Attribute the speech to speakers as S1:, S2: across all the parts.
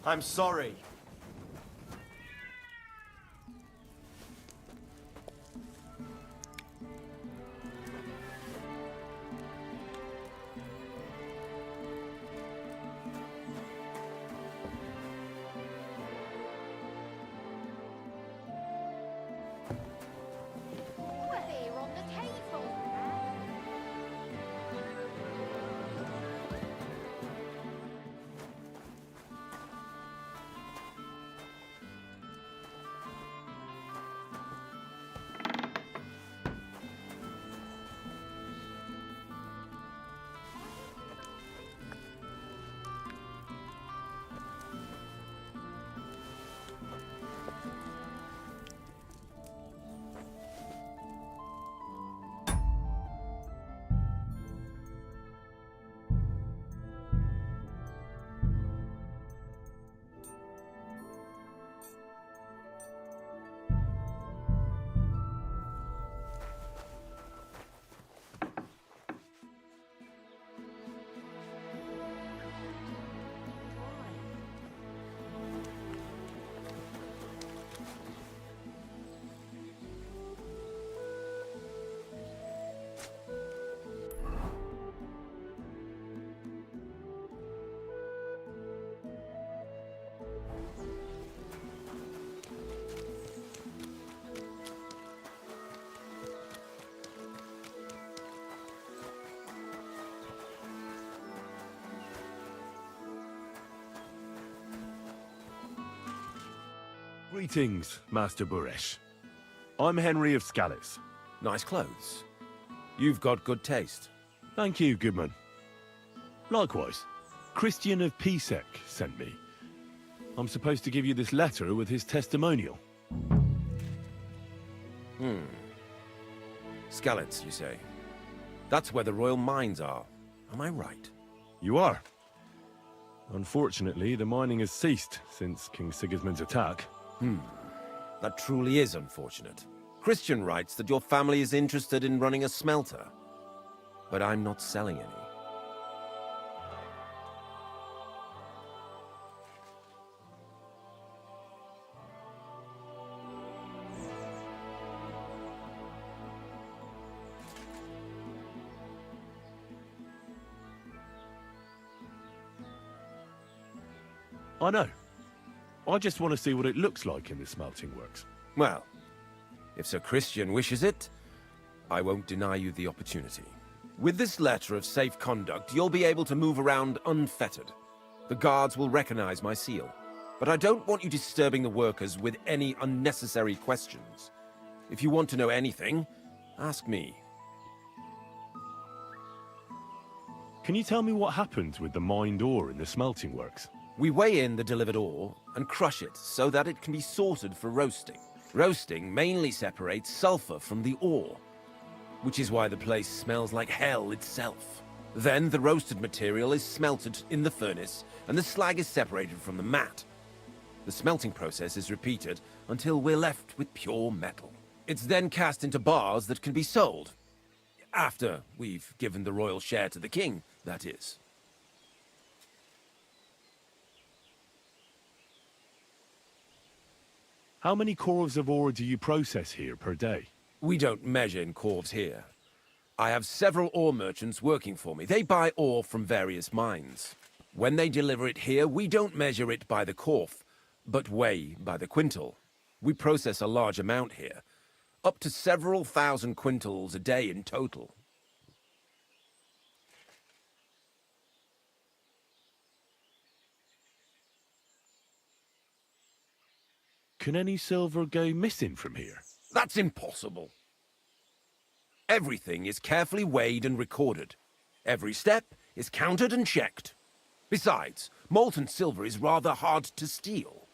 S1: I'm sorry.
S2: Well, here on the table.
S3: Greetings, Master Buresh. I'm Henry of Scallis.
S4: Nice clothes. You've got good taste.
S3: Thank you, Goodman. Likewise, Christian of Pisek sent me. I'm supposed to give you this letter with his testimonial.
S4: Skallets, you say? That's where the royal mines are. Am I right?
S3: You are. Unfortunately, the mining has ceased since King Sigismund's attack.
S4: That truly is unfortunate. Christian writes that your family is interested in running a smelter. But I'm not selling any.
S3: I know. I just want to see what it looks like in the smelting works.
S4: Well, if Sir Christian wishes it, I won't deny you the opportunity. With this letter of safe conduct, you'll be able to move around unfettered. The guards will recognize my seal. But I don't want you disturbing the workers with any unnecessary questions. If you want to know anything, ask me.
S3: Can you tell me what happens with the mined ore in the smelting works?
S4: We weigh in the delivered ore and crush it so that it can be sorted for roasting. Roasting mainly separates sulfur from the ore, which is why the place smells like hell itself. Then the roasted material is smelted in the furnace and the slag is separated from the matte. The smelting process is repeated until we're left with pure metal. It's then cast into bars that can be sold. After we've given the royal share to the king, that is.
S3: How many corves of ore do you process here per day?
S4: We don't measure in corves here. I have several ore merchants working for me. They buy ore from various mines. When they deliver it here, we don't measure it by the corf, but weigh by the quintal. We process a large amount here, up to several thousand quintals a day in total.
S3: Can any silver go missing from here?
S4: That's impossible. Everything is carefully weighed and recorded. Every step is counted and checked. Besides, molten silver is rather hard to steal.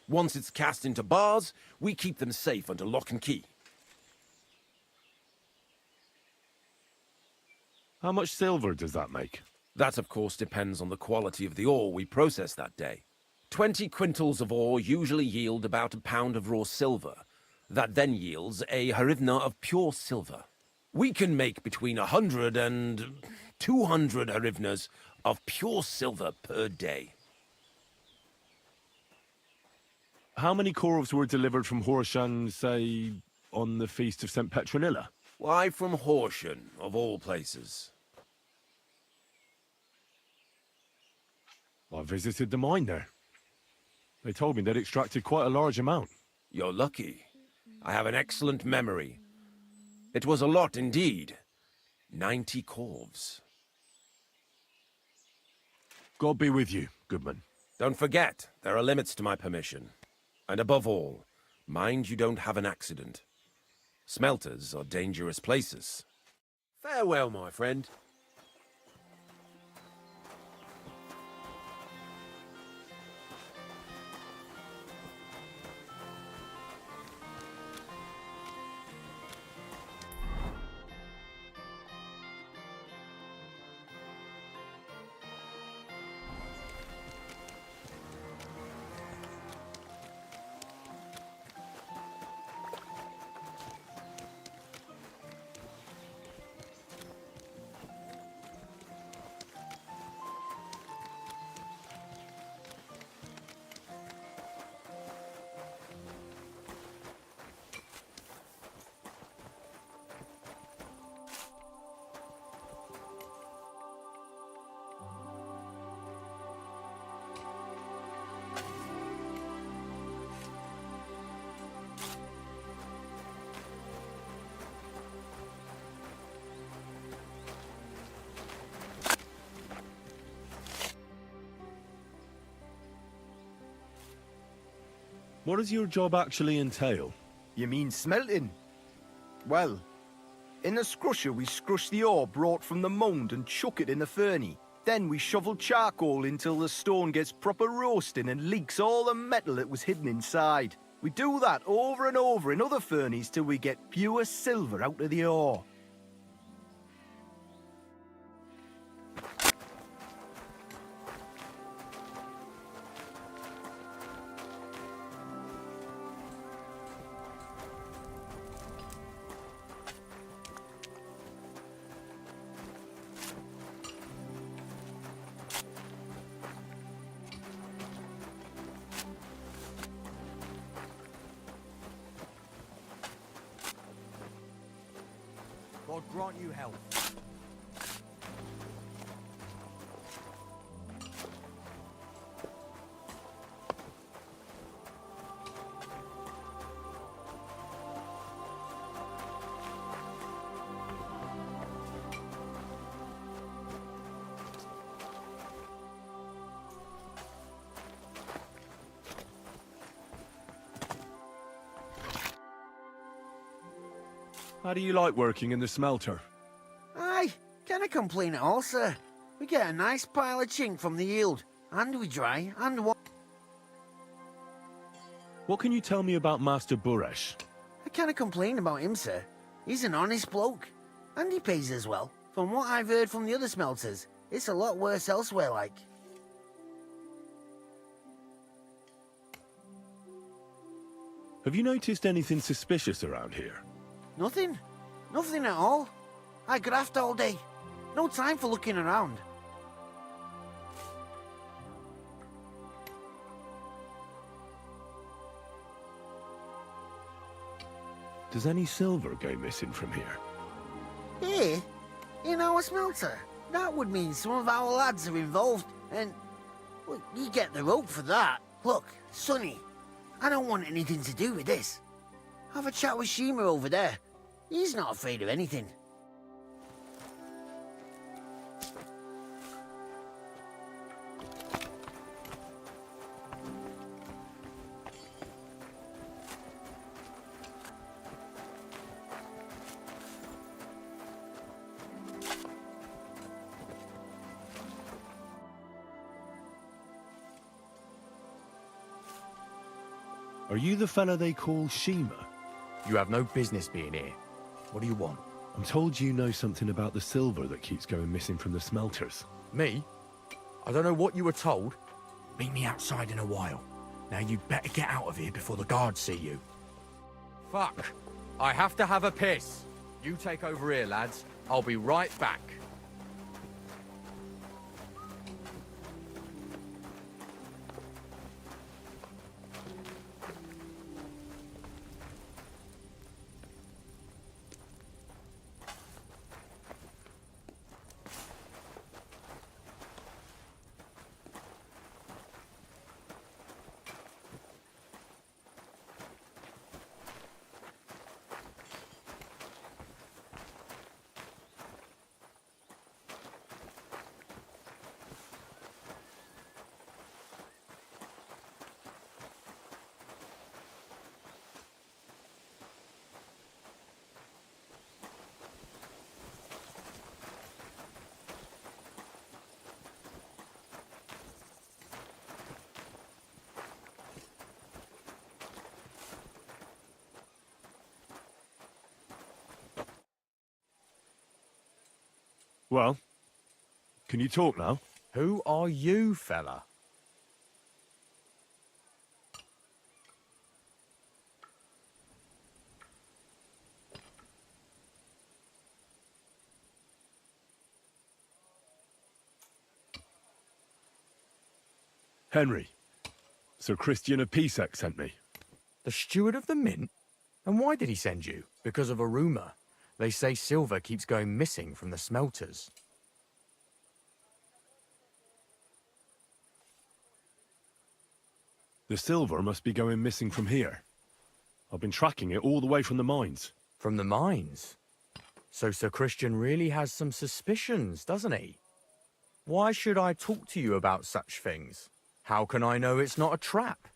S4: Once it's cast into bars, we keep them safe under lock and key.
S3: How much silver does that make?
S4: That, of course, depends on the quality of the ore we process that day. 20 quintals of ore usually yield about a pound of raw silver. That then yields a hryvnia of pure silver. We can make between 100 and 200 hryvnias of pure silver per day.
S3: How many corves were delivered from Horshan, say, on the Feast of St. Petronilla?
S4: Why from Horsham, of all places?
S3: I visited the mine there. They told me they'd extracted quite a large amount.
S4: You're lucky. I have an excellent memory. It was a lot indeed. 90 corves.
S3: God be with you, Goodman.
S4: Don't forget, there are limits to my permission. And above all, mind you don't have an accident. Smelters are dangerous places. Farewell, my friend.
S3: What does your job actually entail?
S1: You mean smelting? Well, in the scrusher we scrush the ore brought from the mound and chuck it in the furnace. Then we shovel charcoal until the stone gets proper roasting and leaks all the metal that was hidden inside. We do that over and over in other furnaces till we get pure silver out of the ore. God grant you health.
S3: How do you like working in the smelter?
S5: Aye, can't complain at all, sir. We get a nice pile of chink from the yield, and we dry, and what?
S3: What can you tell me about Master Buresh?
S5: I can't complain about him, sir. He's an honest bloke, and he pays us well. From what I've heard from the other smelters, it's a lot worse elsewhere, like.
S3: Have you noticed anything suspicious around here?
S5: Nothing. Nothing at all. I graft all day. No time for looking around.
S3: Does any silver go missing from here?
S5: Here? In our smelter? That would mean some of our lads are involved, and... well, you get the rope for that. Look, Sonny, I don't want anything to do with this. Have a chat with Shima over there. He's not afraid of anything.
S3: Are you the fella they call Shima?
S1: You have no business being here. What do you want?
S3: I'm told you know something about the silver that keeps going missing from the smelters.
S1: Me? I don't know what you were told. Meet me outside in a while. Now you'd better get out of here before the guards see you. Fuck. I have to have a piss. You take over here, lads. I'll be right back.
S3: Well, can you talk now?
S6: Who are you, fella?
S3: Henry. Sir Christian of Pisek sent me.
S6: The steward of the mint? And why did he send you? Because of a rumour. They say silver keeps going missing from the smelters.
S3: The silver must be going missing from here. I've been tracking it all the way from the mines.
S6: From the mines? So Sir Christian really has some suspicions, doesn't he? Why should I talk to you about such things? How can I know it's not a trap?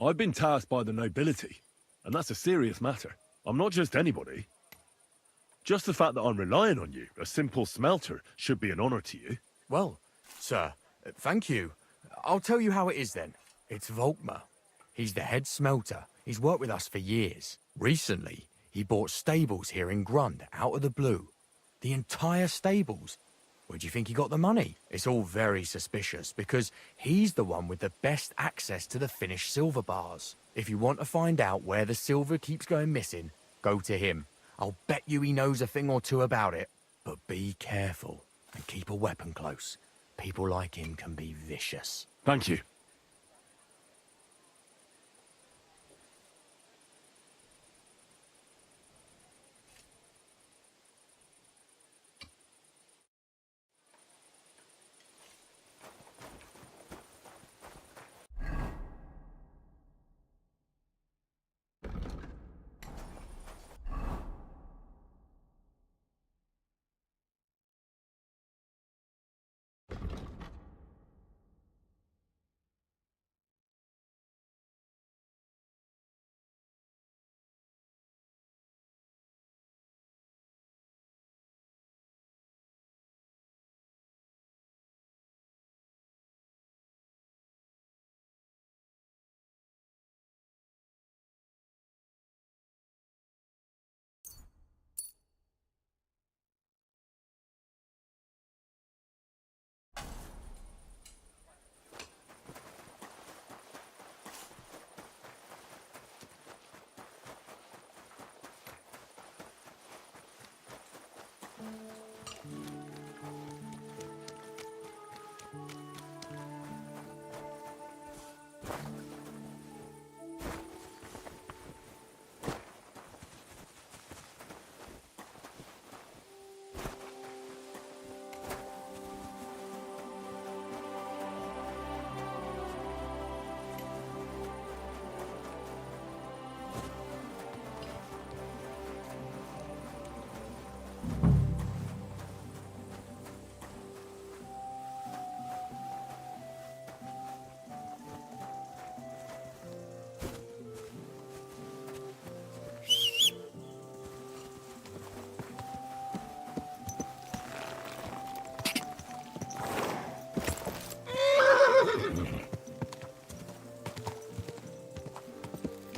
S3: I've been tasked by the nobility, and that's a serious matter. I'm not just anybody. Just the fact that I'm relying on you, a simple smelter, should be an honor to you.
S6: Well, sir, thank you. I'll tell you how it is then. It's Volkmar. He's the head smelter. He's worked with us for years. Recently, he bought stables here in Grund out of the blue. The entire stables. Where do you think he got the money? It's all very suspicious because he's the one with the best access to the finished silver bars. If you want to find out where the silver keeps going missing, go to him. I'll bet you he knows a thing or two about it. But be careful and keep a weapon close. People like him can be vicious.
S3: Thank you.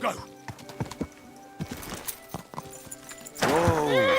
S4: Go! Whoa!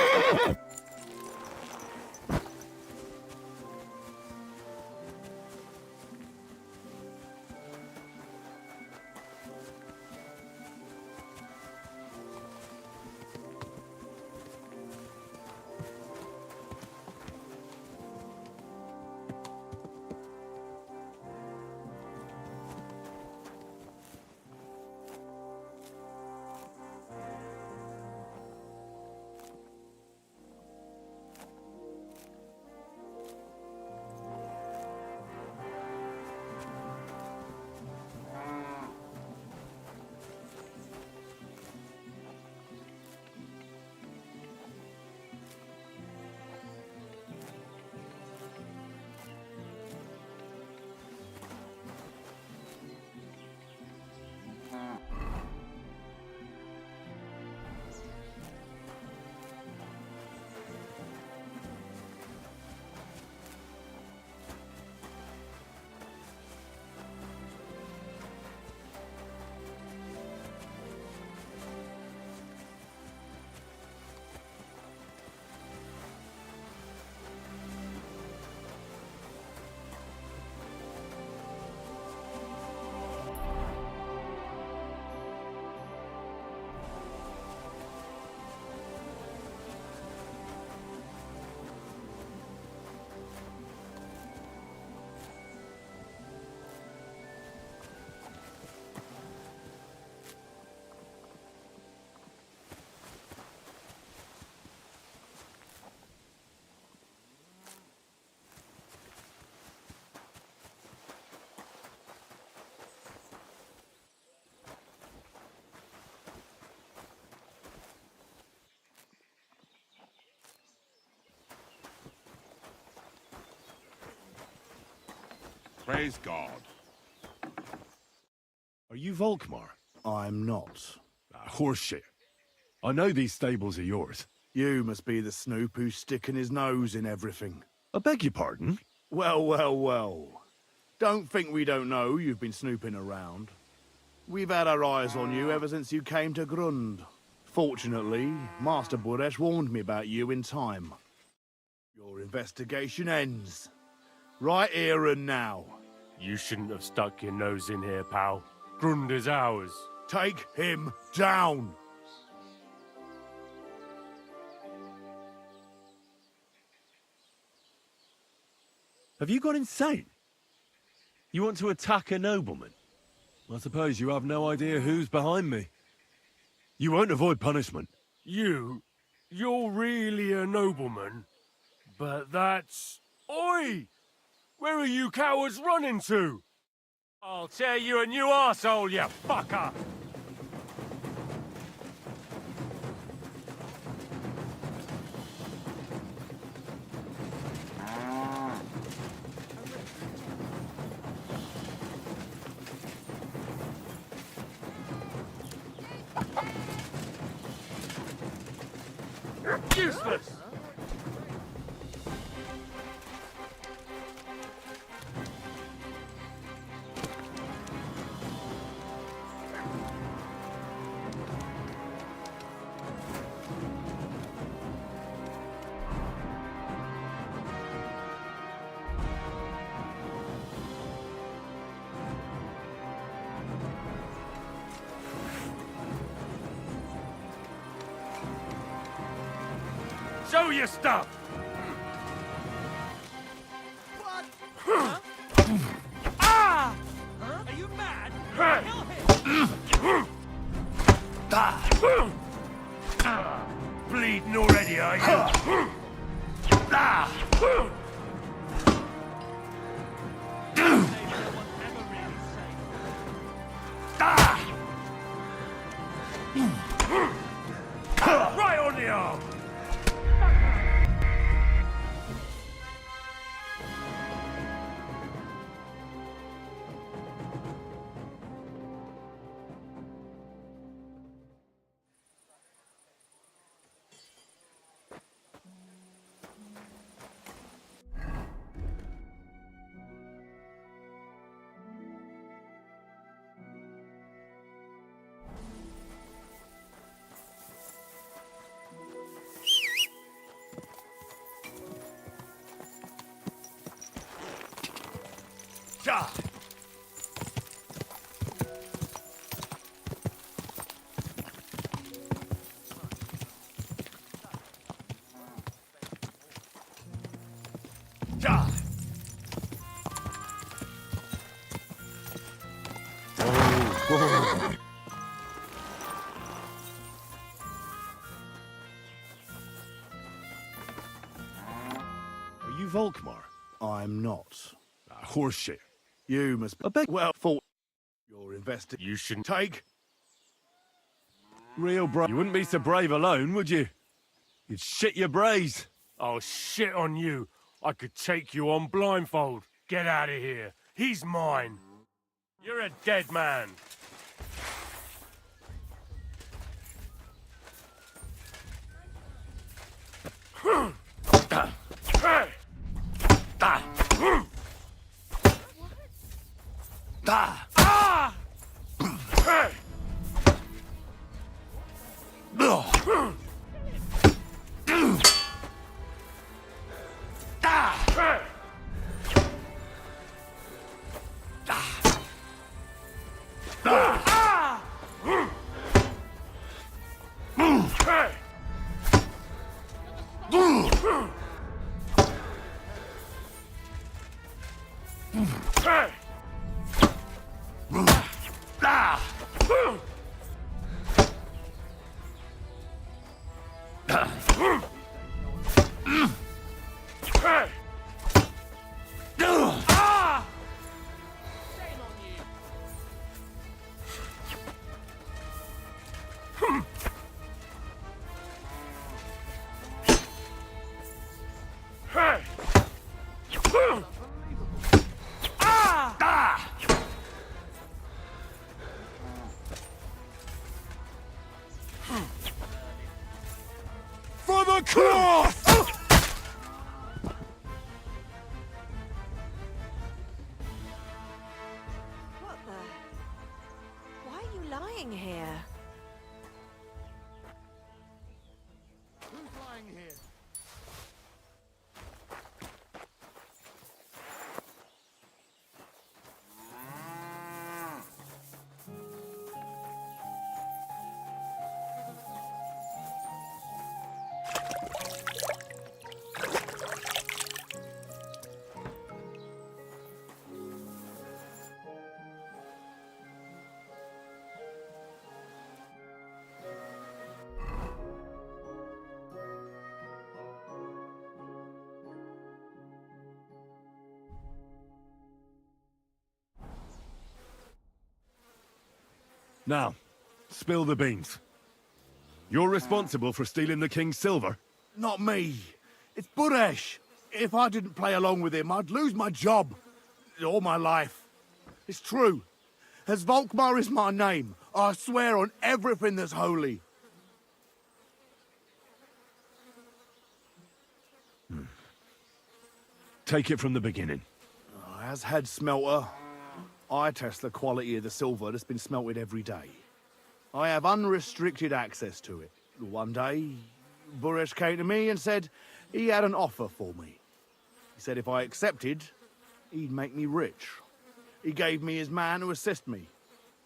S7: Praise God.
S3: Are you Volkmar?
S8: I'm not.
S3: Horseshit. I know these stables are yours.
S8: You must be the snoop who's sticking his nose in everything.
S3: I beg your pardon?
S8: Well, well, well. Don't think we don't know you've been snooping around. We've had our eyes on you ever since you came to Grund. Fortunately, Master Buresh warned me about you in time. Your investigation ends. Right here and now.
S9: You shouldn't have stuck your nose in here, pal. Grund is ours.
S8: Take him down!
S3: Have you gone insane? You want to attack a nobleman? I suppose you have no idea who's behind me. You won't avoid punishment.
S9: You're really a nobleman? But that's... Oi! Where are you cowards running to? I'll tear you a new arsehole, you fucker! Useless! Show your stuff!
S10: What? Huh? Ah! Huh? Are you mad? Kill him!
S9: Bleeding already, are you? Right on the arm!
S3: Ja! Ja! Are you Volkmar?
S8: I'm not.
S3: Horseshit.
S8: You must be...
S3: I beg...
S8: Well, for... Your investigation...
S9: You shouldn't...
S8: Take...
S3: Real brave. You wouldn't be so brave alone, would you? You'd shit your brains.
S9: I'll shit on you. I could take you on blindfold. Get out of here. He's mine. You're a dead man.
S7: What the? Why are you lying here?
S8: Who's lying here?
S3: Now, spill the beans. You're responsible for stealing the king's silver?
S8: Not me. It's Buresh. If I didn't play along with him, I'd lose my job. All my life. It's true. As Volkmar is my name, I swear on everything that's holy.
S3: Take it from the beginning.
S8: As head smelter, I test the quality of the silver that's been smelted every day. I have unrestricted access to it. One day, Buresh came to me and said he had an offer for me. He said if I accepted, he'd make me rich. He gave me his man to assist me.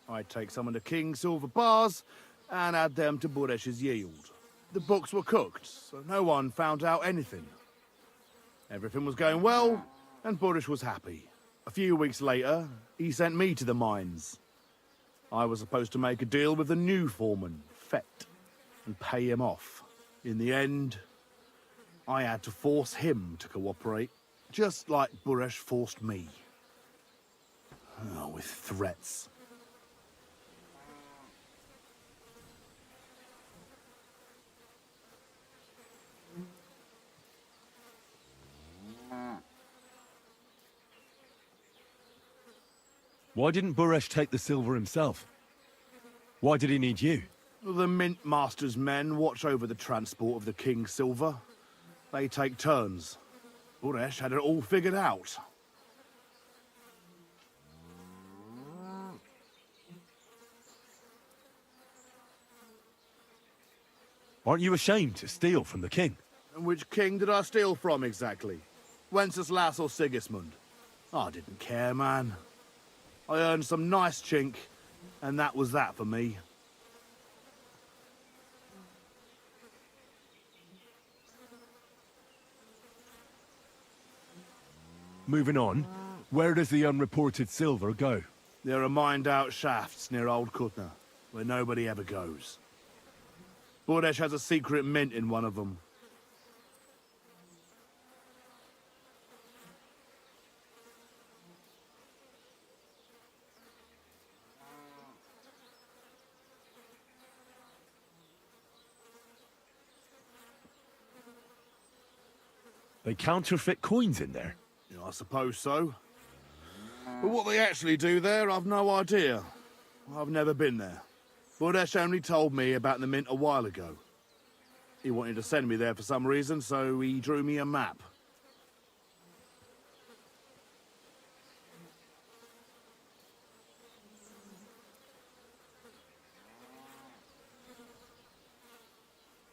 S8: I'd take some of the king's silver bars and add them to Buresh's yield. The books were cooked, so no one found out anything. Everything was going well, and Buresh was happy. A few weeks later, he sent me to the mines. I was supposed to make a deal with the new foreman, Fett, and pay him off. In the end, I had to force him to cooperate, just like Buresh forced me. Oh, with threats.
S3: Why didn't Buresh take the silver himself? Why did he need you?
S8: The Mint Master's men watch over the transport of the king's silver. They take turns. Buresh had it all figured out.
S3: Aren't you ashamed to steal from the king?
S8: And which king did I steal from exactly? Wenceslas or Sigismund? I didn't care, man. I earned some nice chink, and that was that for me.
S3: Moving on, where does the unreported silver go?
S8: There are mined-out shafts near Old Kutna, where nobody ever goes. Buresh has a secret mint in one of them.
S3: They counterfeit coins in there.
S8: Yeah, I suppose so. But what they actually do there, I've no idea. I've never been there. Buresh only told me about the mint a while ago. He wanted to send me there for some reason, so he drew me a map.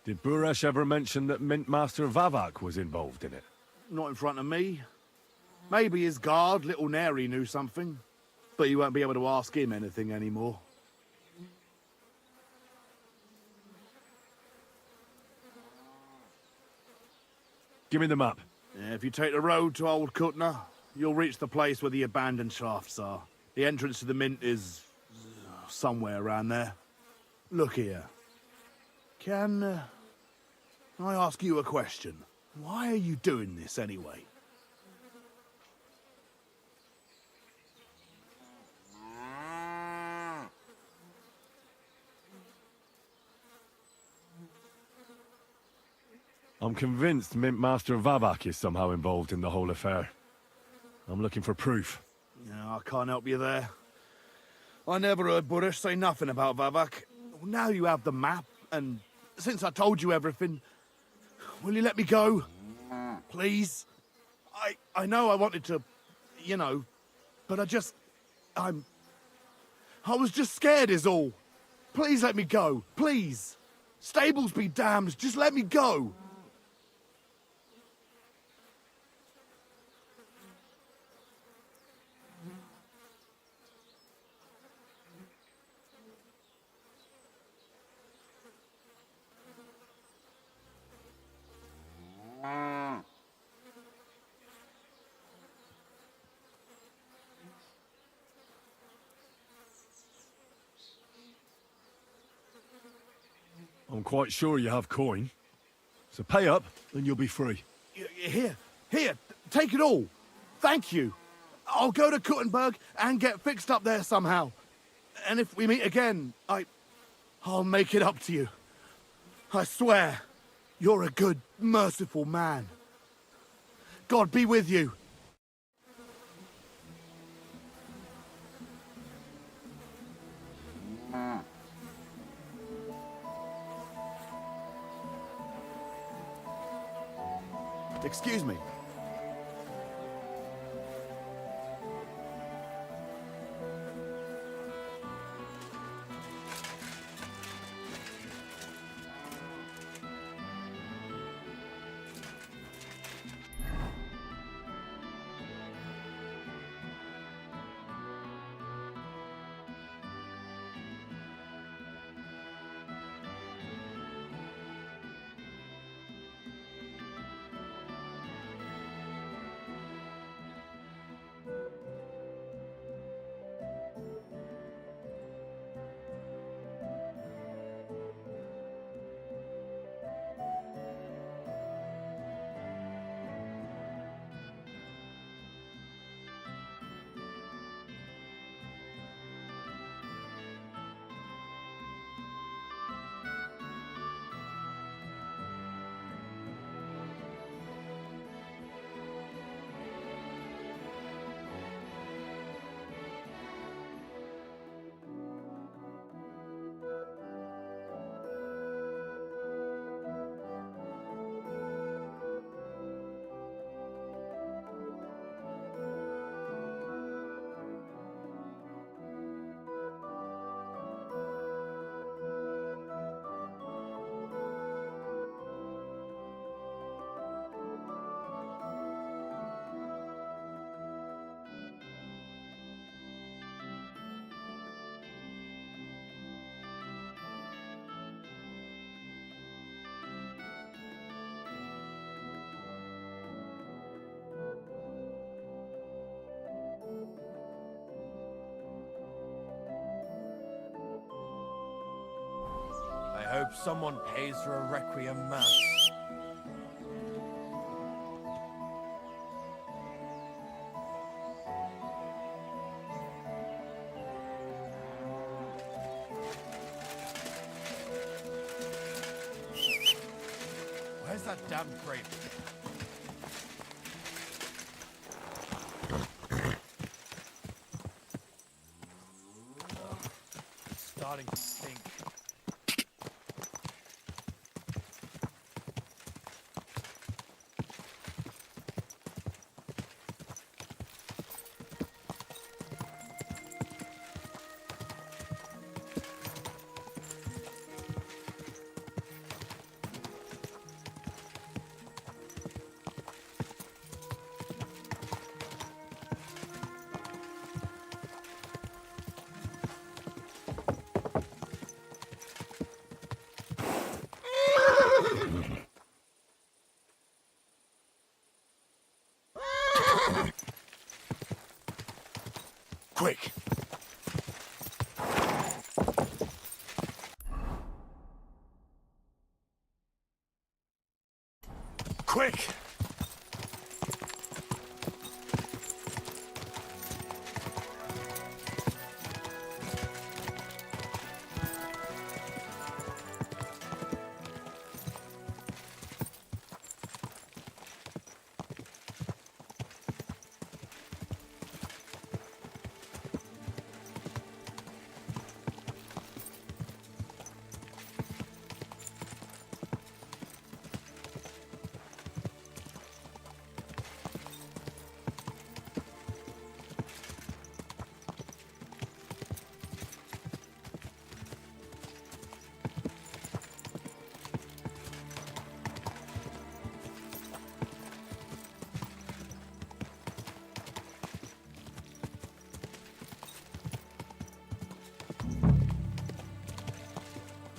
S3: Did Buresh ever mention that Mint Master Vavak was involved in it?
S8: Not in front of me. Maybe his guard, Little Neri, knew something. But you won't be able to ask him anything anymore.
S3: Give me the map.
S8: Yeah, if you take the road to Old Kutna, you'll reach the place where the abandoned shafts are. The entrance to the mint is somewhere around there. Look here. Can I ask you a question? Why are you doing this anyway?
S3: I'm convinced Mint Master Vavak is somehow involved in the whole affair. I'm looking for proof.
S8: Yeah, I can't help you there. I never heard Buresh say nothing about Vavak. Now you have the map, and since I told you everything, Will you let me go? Please? I know I wanted to, but I was just scared is all. Please let me go, please. Stables be damned, just let me go.
S3: I'm quite sure you have coin. So pay up, and you'll be free.
S8: Here, take it all. Thank you. I'll go to Kuttenberg and get fixed up there somehow. And if we meet again, I'll make it up to you. I swear, you're a good, merciful man. God be with you. Excuse me.
S10: I hope someone pays for a requiem mass. Where's that damn grape? It's starting to stink.
S8: Quick! Quick!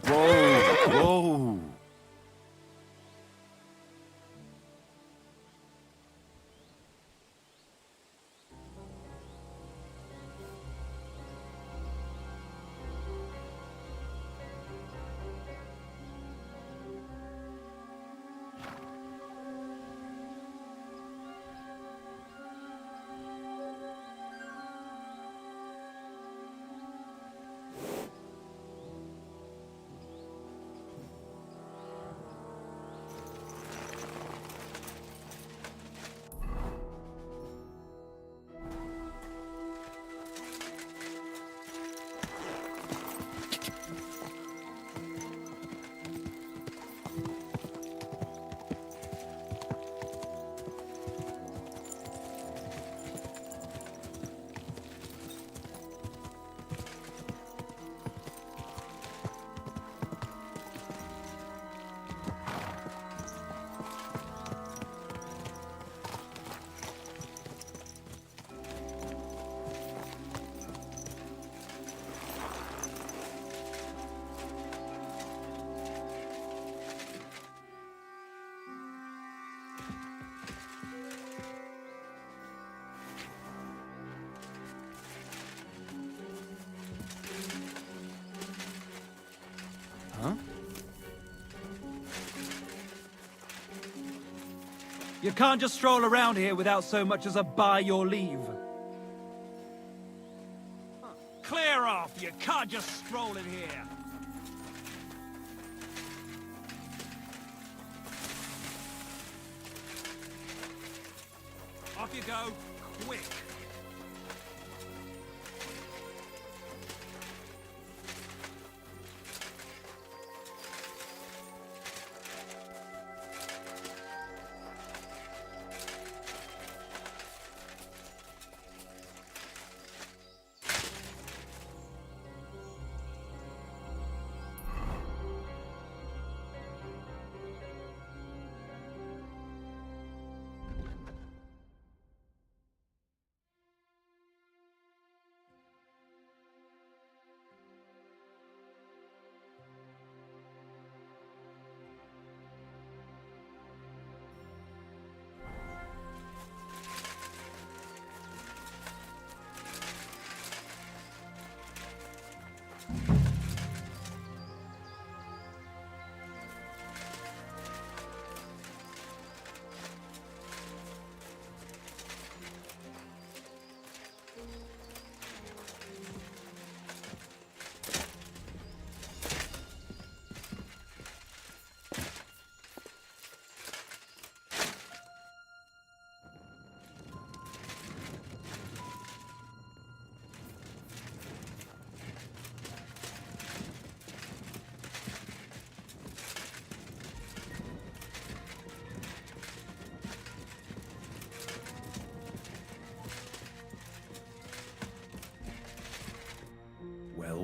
S4: Whoa, whoa.
S11: You can't just stroll around here without so much as a by your leave. Clear off! You can't just stroll in here! Off you go, quick!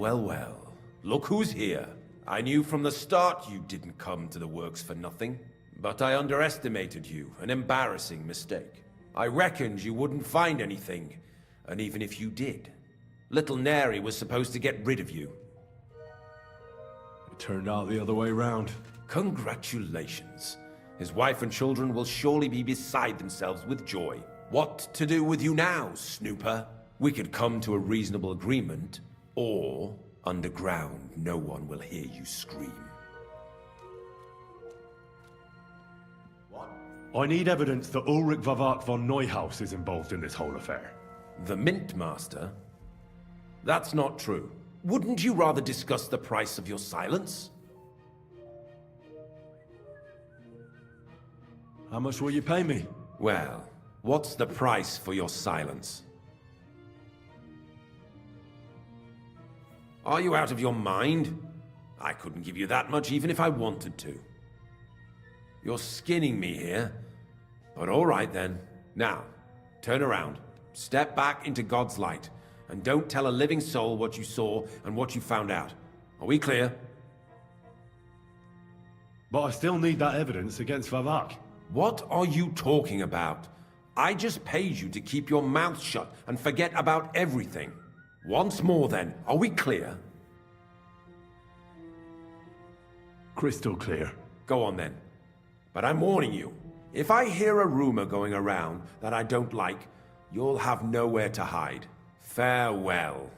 S4: Well, well. Look who's here. I knew from the start you didn't come to the works for nothing. But I underestimated you. An embarrassing mistake. I reckoned you wouldn't find anything. And even if you did, little Neri was supposed to get rid of you.
S3: It turned out the other way round.
S4: Congratulations. His wife and children will surely be beside themselves with joy. What to do with you now, snooper? We could come to a reasonable agreement, or underground no one will hear you scream. What?
S3: I need evidence that Ulrich Vavak von Neuhaus is involved in this whole affair.
S4: The Mint Master? That's not true. Wouldn't you rather discuss the price of your silence?
S3: How much will you pay me?
S4: Well, what's the price for your silence? Are you out of your mind? I couldn't give you that much even if I wanted to. You're skinning me here. But all right then. Now, turn around. Step back into God's light. And don't tell a living soul what you saw and what you found out. Are we clear?
S3: But I still need that evidence against Vavak.
S4: What are you talking about? I just paid you to keep your mouth shut and forget about everything. Once more then, are we clear?
S3: Crystal clear.
S4: Go on then. But I'm warning you, if I hear a rumor going around that I don't like, you'll have nowhere to hide. Farewell.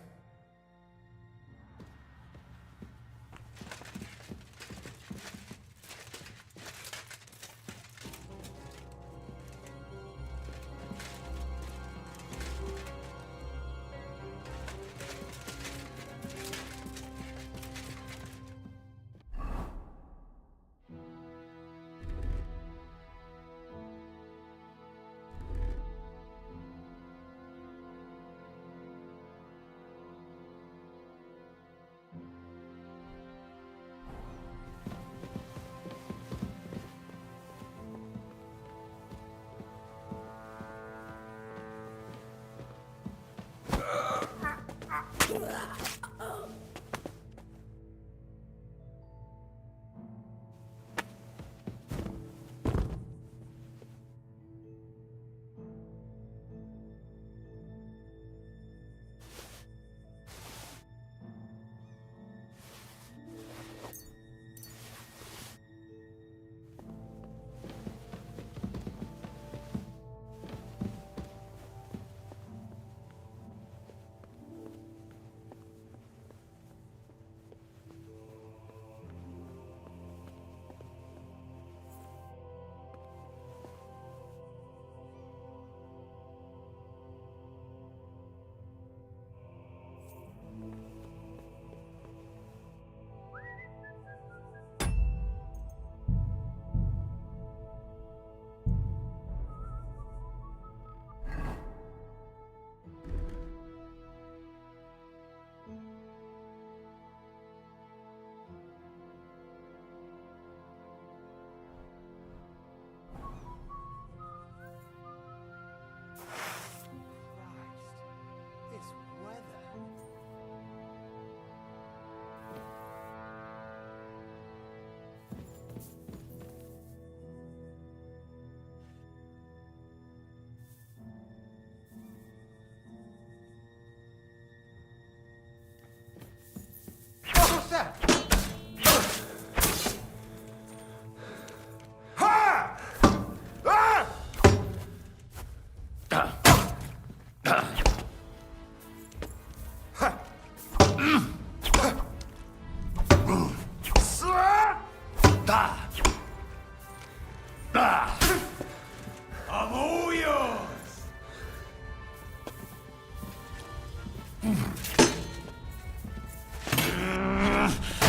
S9: I'm all yours!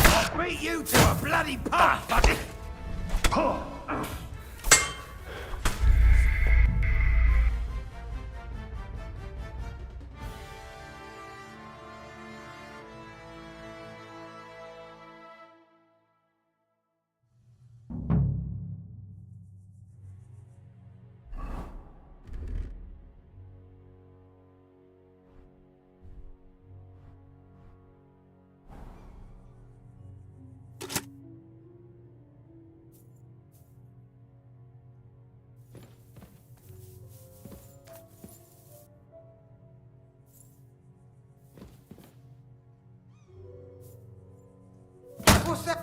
S9: I'll beat you to a bloody pulp, buddy!
S5: What's that?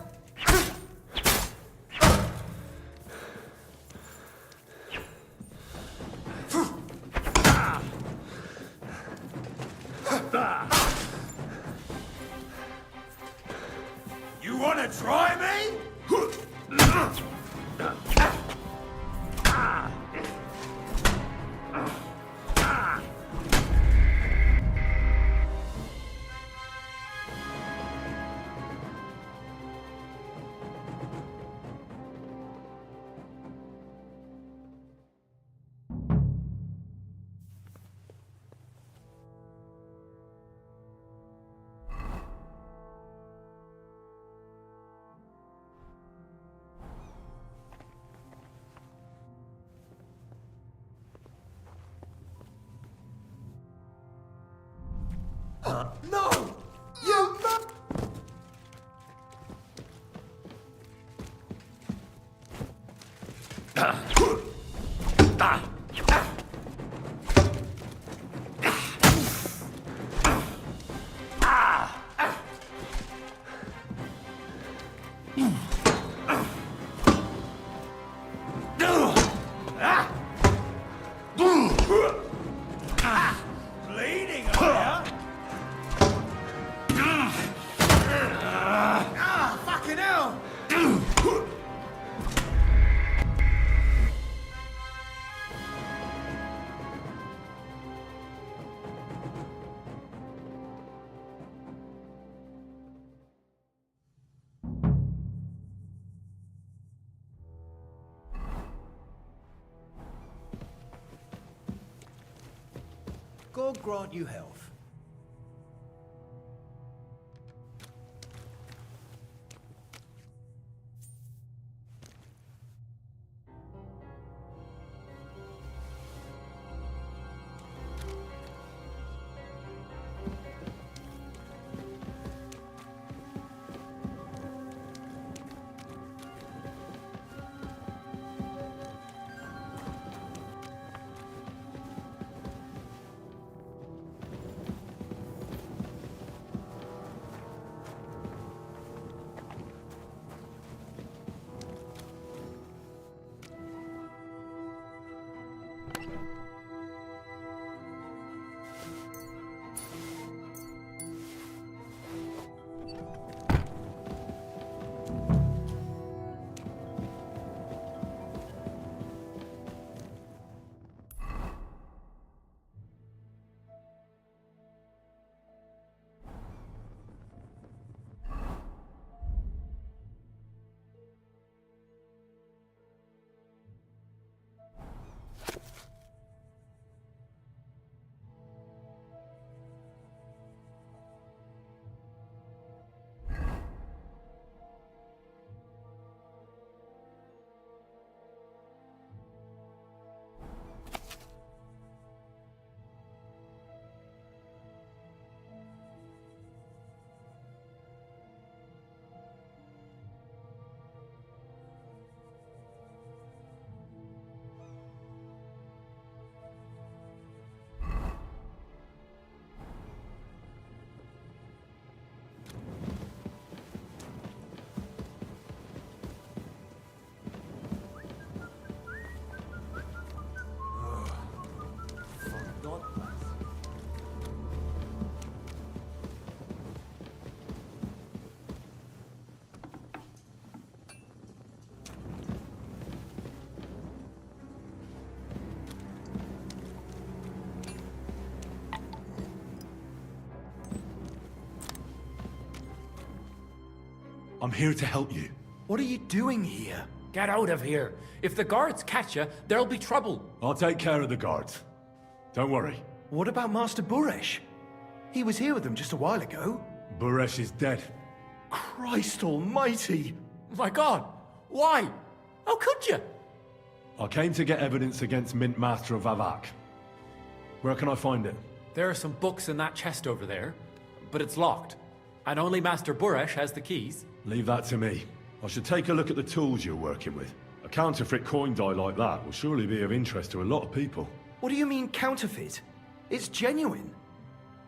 S9: You wanna try me?
S5: No! You
S10: God grant you health.
S3: I'm here to help you.
S1: What are you doing here?
S10: Get out of here. If the guards catch you, there'll be trouble.
S3: I'll take care of the guards. Don't worry.
S1: What about Master Buresh? He was here with them just a while ago.
S3: Buresh is dead.
S1: Christ almighty!
S10: My God, why? How could you?
S3: I came to get evidence against Mint Master of Avak. Where can I find it?
S10: There are some books in that chest over there, but it's locked. And only Master Buresh has the keys.
S3: Leave that to me. I should take a look at the tools you're working with. A counterfeit coin die like that will surely be of interest to a lot of people.
S1: What do you mean counterfeit? It's genuine.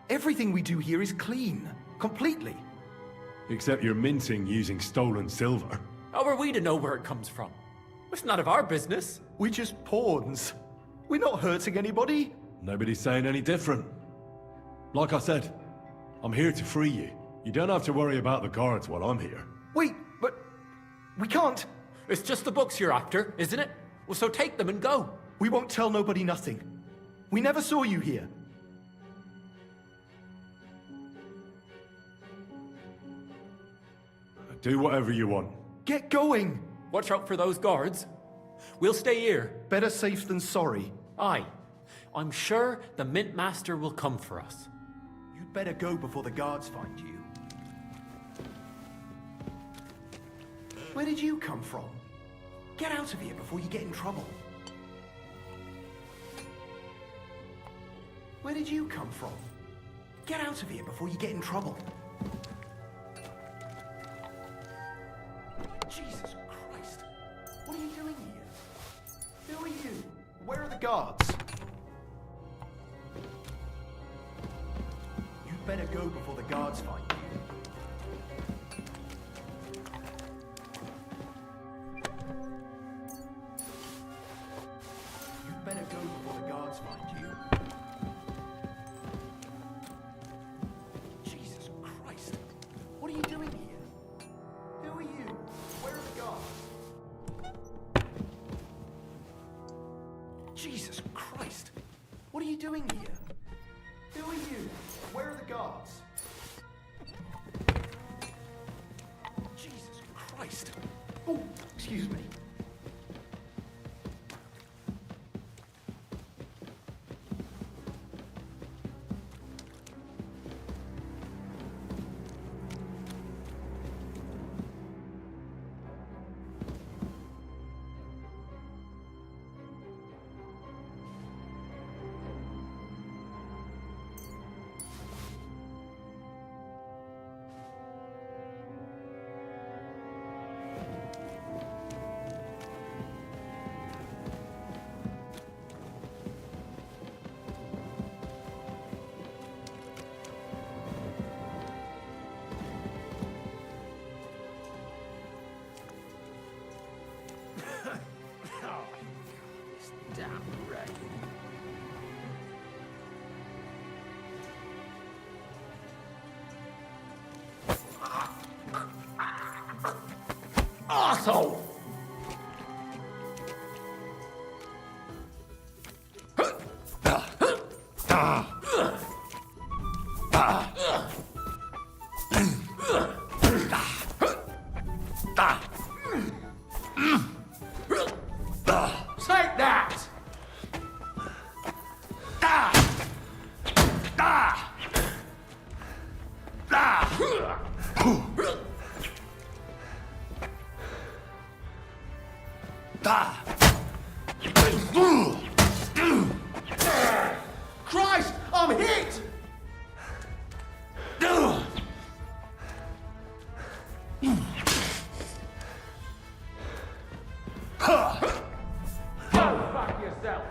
S1: Everything we do here is clean. Completely.
S3: Except you're minting using stolen silver.
S10: How are we to know where it comes from? It's none of our business.
S1: We're just pawns. We're not hurting anybody.
S3: Nobody's saying any different. Like I said, I'm here to free you. You don't have to worry about the guards while I'm here.
S1: Wait, but we can't.
S10: It's just the books you're after, isn't it? Well, so take them and go.
S1: We won't tell nobody nothing. We never saw you here.
S3: Do whatever you want.
S1: Get going.
S10: Watch out for those guards. We'll stay here.
S1: Better safe than sorry.
S10: Aye. I'm sure the Mint Master will come for us.
S1: You'd better go before the guards find you. Where did you come from? Get out of here before you get in trouble. Where did you come from? Get out of here before you get in trouble. Jesus Christ. What are you doing here? Who are you? Where are the guards? You'd better go before the guards find you. You'd better go before the guards find you. Jesus Christ. What are you doing here? Who are you? Where are the guards? Jesus Christ. What are you doing here? Who are you? Where are the guards? Jesus Christ. Oh, excuse me.
S9: arsehole! Take that! Christ, I'm hit! Go fuck yourself!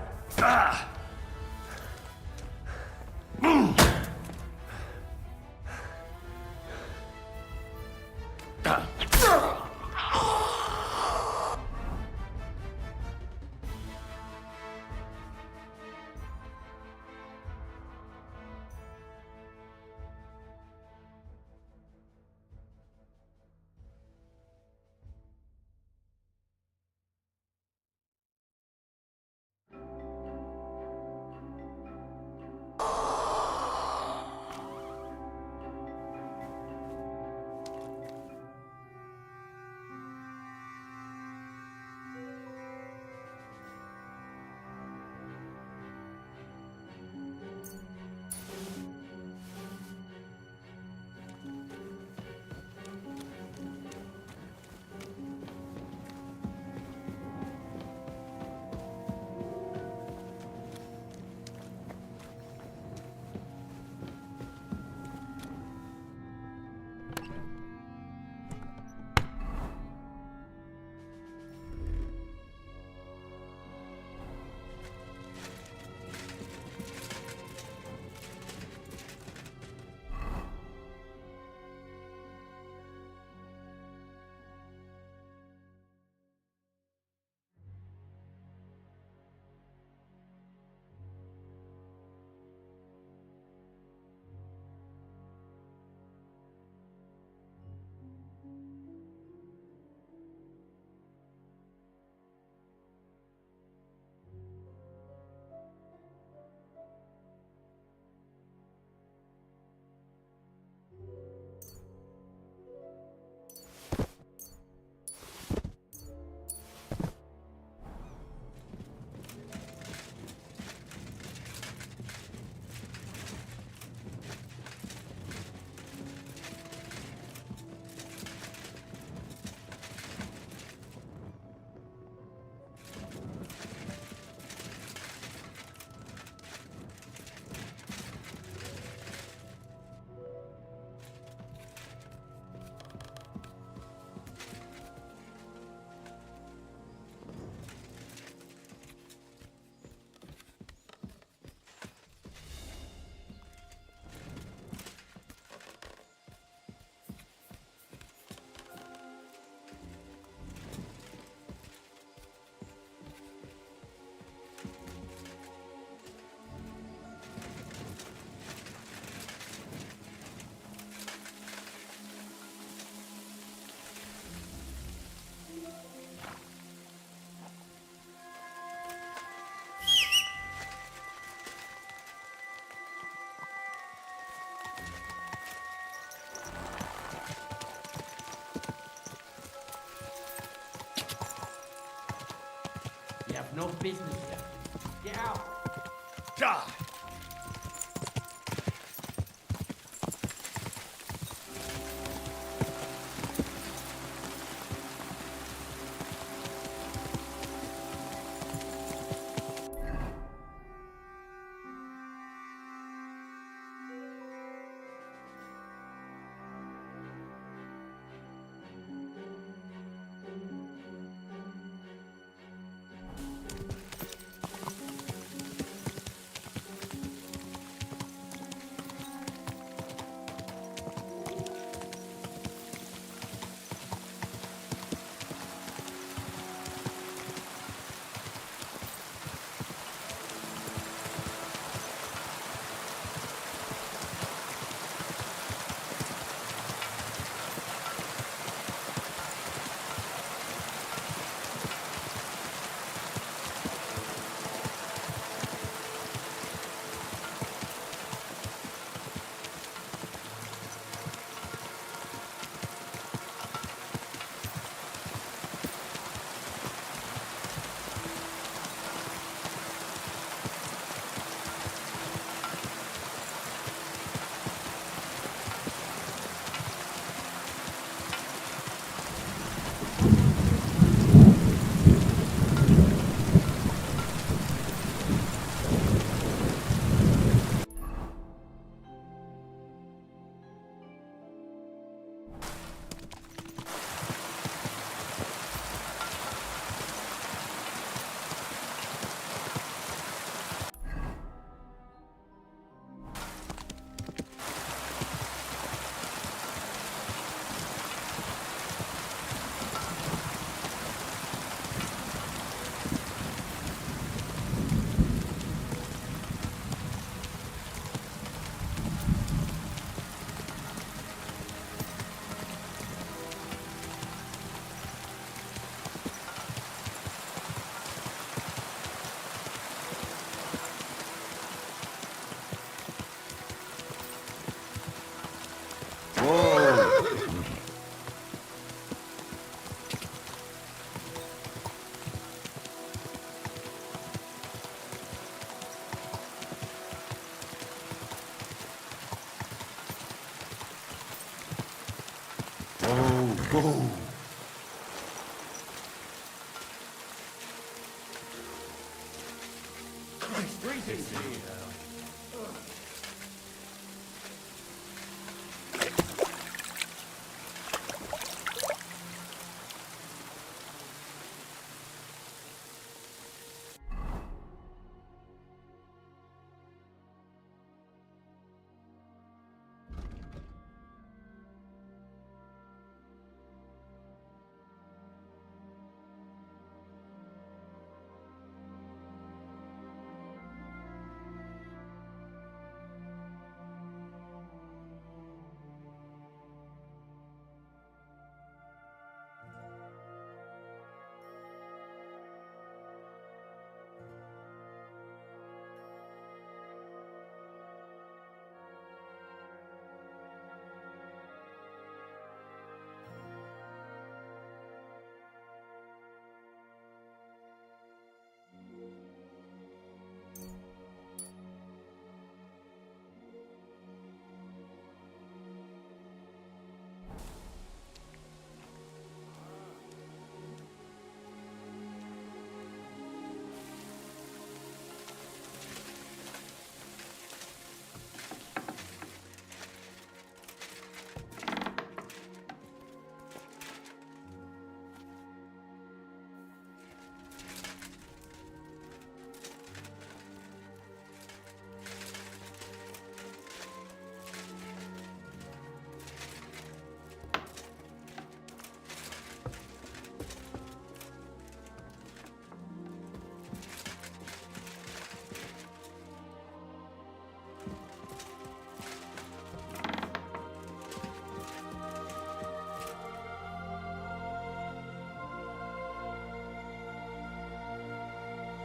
S10: You have no business there. Get out.
S8: Die!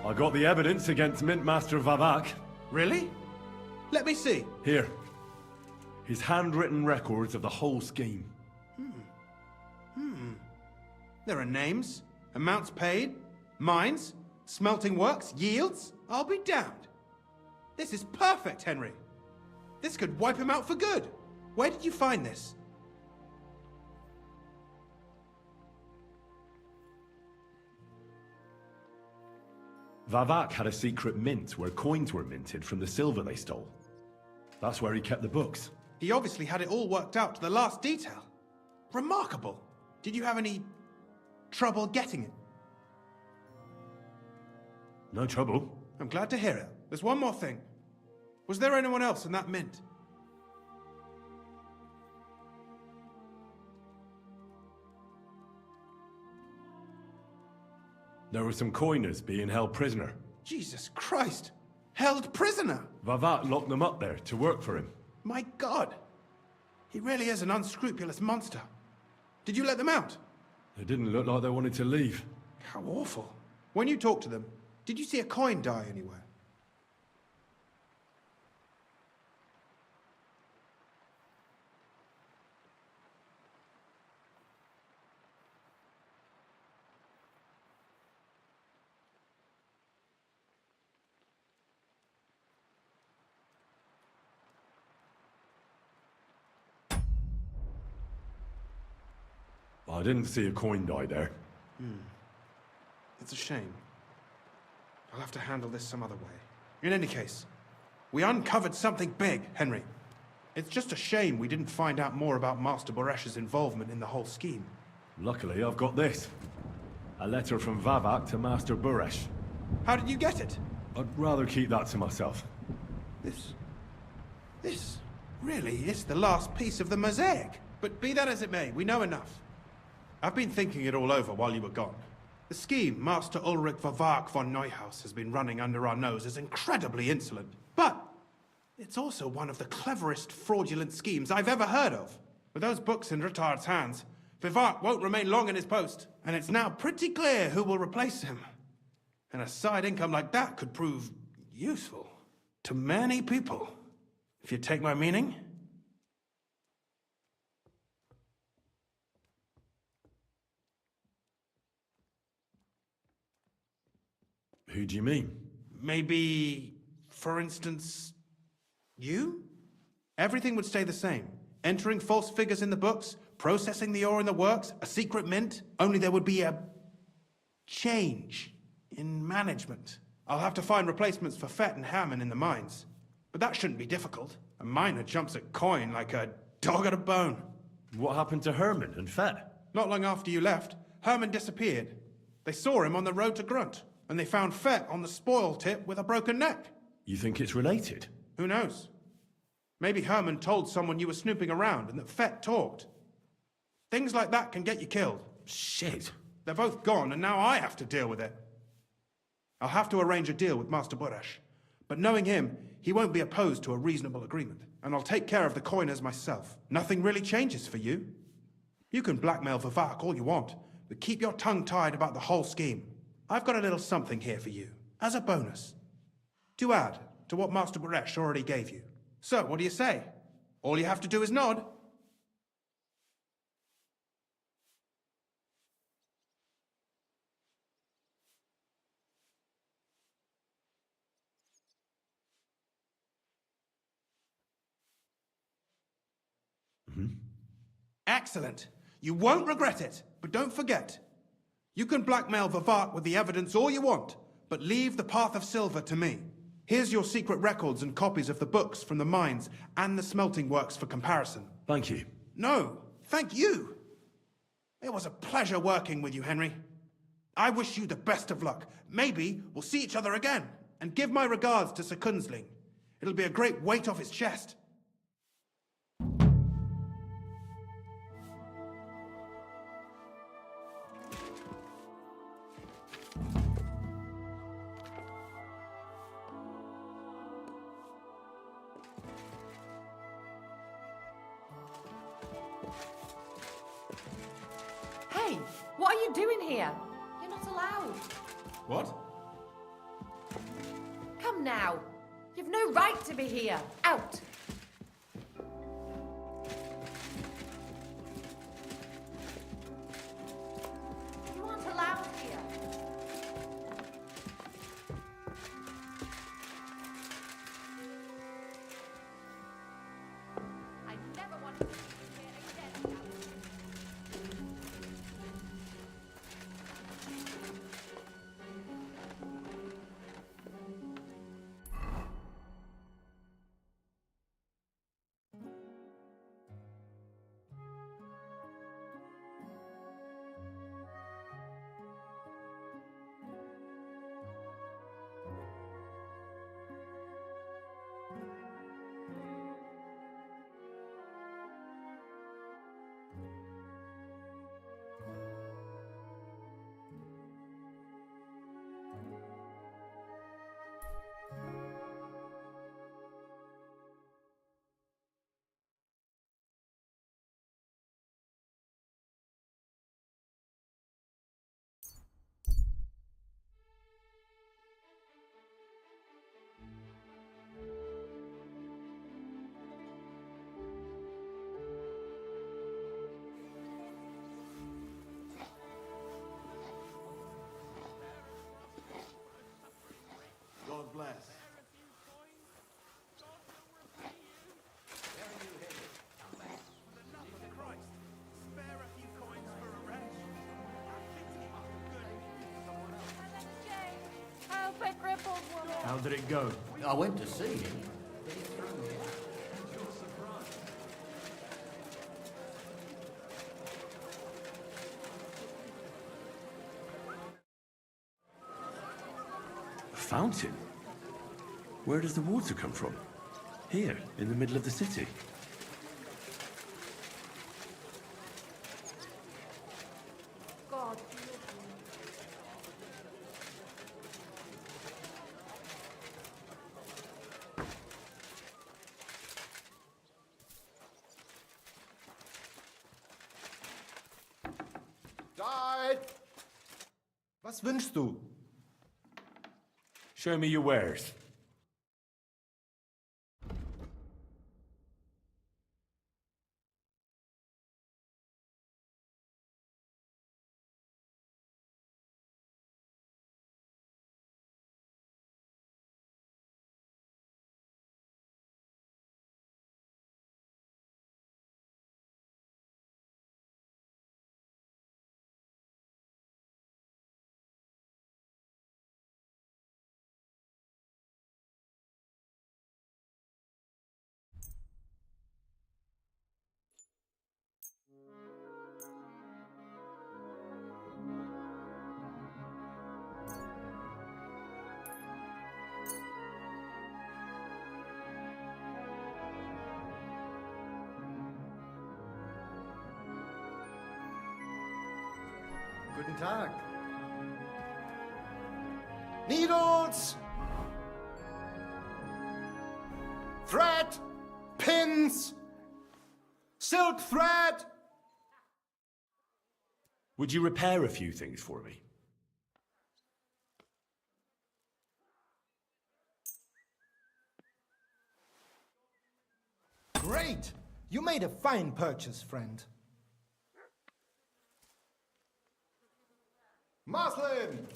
S3: I got the evidence against Mint Master Vavak.
S12: Really? Let me see.
S3: Here. His handwritten records of the whole scheme.
S12: There are names, amounts paid, mines, smelting works, yields. I'll be damned. This is perfect, Henry. This could wipe him out for good. Where did you find this?
S3: Vavak had a secret mint where coins were minted from the silver they stole. That's where he kept the books.
S12: He obviously had it all worked out to the last detail. Remarkable. Did you have any trouble getting it?
S3: No trouble.
S12: I'm glad to hear it. There's one more thing. Was there anyone else in that mint?
S3: There were some coiners being held prisoner.
S12: Jesus Christ! Held prisoner!
S3: Vavak locked them up there to work for him.
S12: My God! He really is an unscrupulous monster. Did you let them out?
S3: They didn't look like they wanted to leave.
S12: How awful. When you talked to them, did you see a coin die anywhere?
S3: I didn't see a coin die there.
S12: It's a shame. I'll have to handle this some other way. In any case, we uncovered something big, Henry. It's just a shame we didn't find out more about Master Boresh's involvement in the whole scheme.
S3: Luckily, I've got this. A letter from Vavak to Master Buresh.
S12: How did you get it?
S3: I'd rather keep that to myself.
S12: This really is the last piece of the mosaic. But be that as it may, we know enough. I've been thinking it all over while you were gone. The scheme Master Ulrich Vavak von Neuhaus has been running under our nose is incredibly insolent. But it's also one of the cleverest fraudulent schemes I've ever heard of. With those books in Rittard's hands, Vivart won't remain long in his post, and it's now pretty clear who will replace him. And a side income like that could prove useful to many people, if you take my meaning.
S3: Who do you mean?
S12: Maybe, for instance, you? Everything would stay the same. Entering false figures in the books, processing the ore in the works, a secret mint, only there would be a change in management. I'll have to find replacements for Fett and Hammond in the mines. But that shouldn't be difficult. A miner jumps at coin like a dog at a bone.
S3: What happened to Herman and Fett?
S12: Not long after you left, Herman disappeared. They saw him on the road to Grunt, and they found Fett on the spoil tip with a broken neck.
S3: You think it's related?
S12: Who knows? Maybe Herman told someone you were snooping around and that Fett talked. Things like that can get you killed.
S3: Shit.
S12: They're both gone, and now I have to deal with it. I'll have to arrange a deal with Master Burresh. But knowing him, he won't be opposed to a reasonable agreement. And I'll take care of the coiners myself. Nothing really changes for you. You can blackmail Vivak all you want, but keep your tongue tied about the whole scheme. I've got a little something here for you, as a bonus. To add to what Master Burresh already gave you. So, what do you say? All you have to do is nod. Excellent. You won't regret it, but don't forget. You can blackmail Vivak with the evidence all you want, but leave the Path of Silver to me. Here's your secret records and copies of the books from the mines and the smelting works for comparison.
S3: Thank you.
S12: No, thank you. It was a pleasure working with you, Henry. I wish you the best of luck. Maybe we'll see each other again. And give my regards to Sir Kunsling. It'll be a great weight off his chest.
S7: Hey, what are you doing here? You're not allowed.
S12: What?
S7: Come now. You've no right to be here. Out. You aren't allowed here.
S2: I never want to see you here again.
S8: God bless.
S2: Help a crippled woman.
S8: How did it go?
S5: I went to see him.
S3: A fountain? Where does the water come from? Here, in the middle of the city.
S2: God.
S13: Was wünschst du?
S9: Show me your wares.
S13: Guten Tag. Needles! Thread! Pins! Silk thread!
S3: Would you repair a few things for me?
S13: Great! You made a fine purchase, friend. Muslim!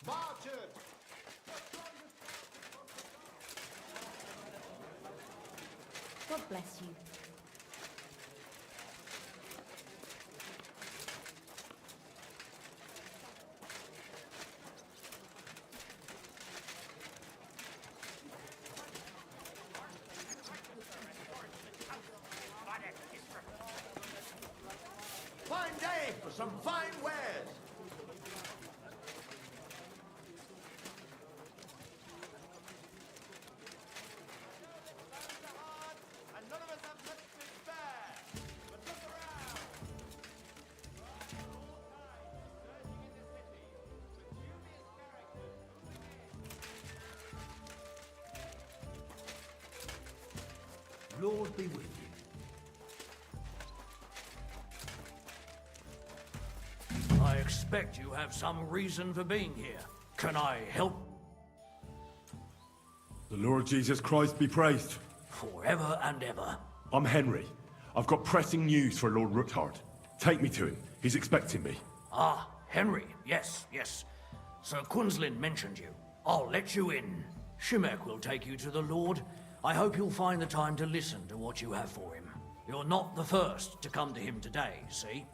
S13: March it!
S2: God bless you.
S13: Fine day for some fine wares!
S11: Lord be with you.
S9: I expect you have some reason for being here. Can I help?
S3: The Lord Jesus Christ be praised.
S9: Forever and ever.
S3: I'm Henry. I've got pressing news for Lord Rookhard. Take me to him. He's expecting me.
S9: Ah, Henry. Yes, yes. Sir Quinslin mentioned you. I'll let you in. Shimek will take you to the Lord. I hope you'll find the time to listen to what you have for him. You're not the first to come to him today, see?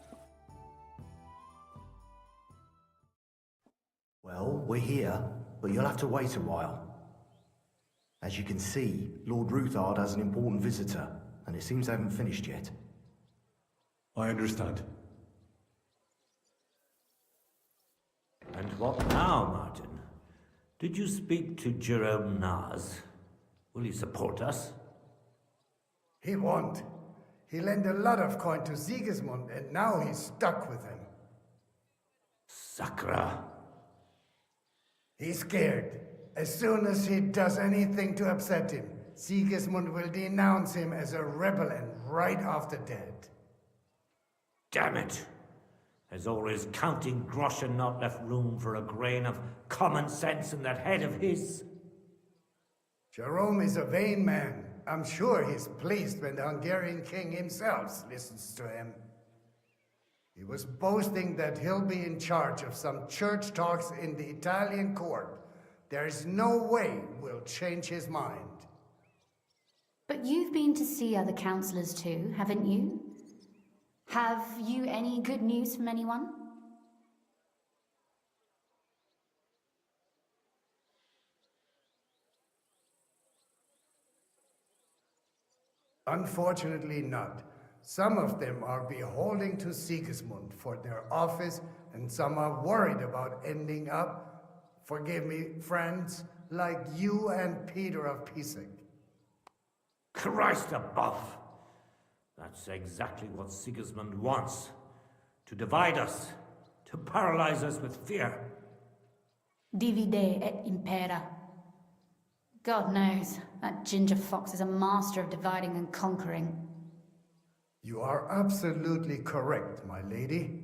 S14: Well, we're here, but you'll have to wait a while. As you can see, Lord Ruthard has an important visitor, and it seems they haven't finished yet.
S3: I understand.
S15: And what now, Martin? Did you speak to Jerome Naz? Will he support us?
S16: He won't. He lent a lot of coin to Sigismund, and now he's stuck with him.
S15: Sakra.
S16: He's scared. As soon as he does anything to upset him, Sigismund will denounce him as a rebel and right off the dead.
S15: Damn it! Has all his counting groschen not left room for a grain of common sense in that head of his?
S16: Jerome is a vain man. I'm sure he's pleased when the Hungarian king himself listens to him. He was boasting that he'll be in charge of some church talks in the Italian court. There is no way we'll change his mind.
S17: But you've been to see other councillors too, haven't you? Have you any good news from anyone?
S16: Unfortunately not. Some of them are beholding to Sigismund for their office, and some are worried about ending up, forgive me, friends, like you and Peter of Pisek.
S15: Christ above! That's exactly what Sigismund wants. To divide us, to paralyze us with fear.
S17: Divide et impera. God knows, that ginger fox is a master of dividing and conquering.
S16: You are absolutely correct, my lady.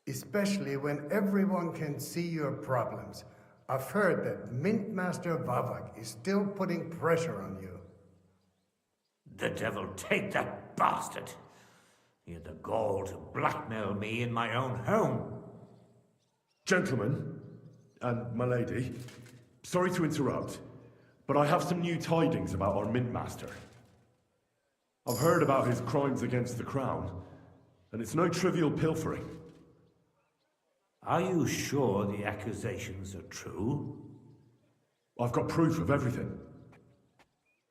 S16: Especially when everyone can see your problems. I've heard that Mint Master Vavak is still putting pressure on you.
S15: The devil take that bastard! He had the gall to blackmail me in my own home.
S3: Gentlemen, and my lady, sorry to interrupt, but I have some new tidings about our Mint Master. I've heard about his crimes against the Crown, and it's no trivial pilfering.
S15: Are you sure the accusations are true?
S3: I've got proof of everything.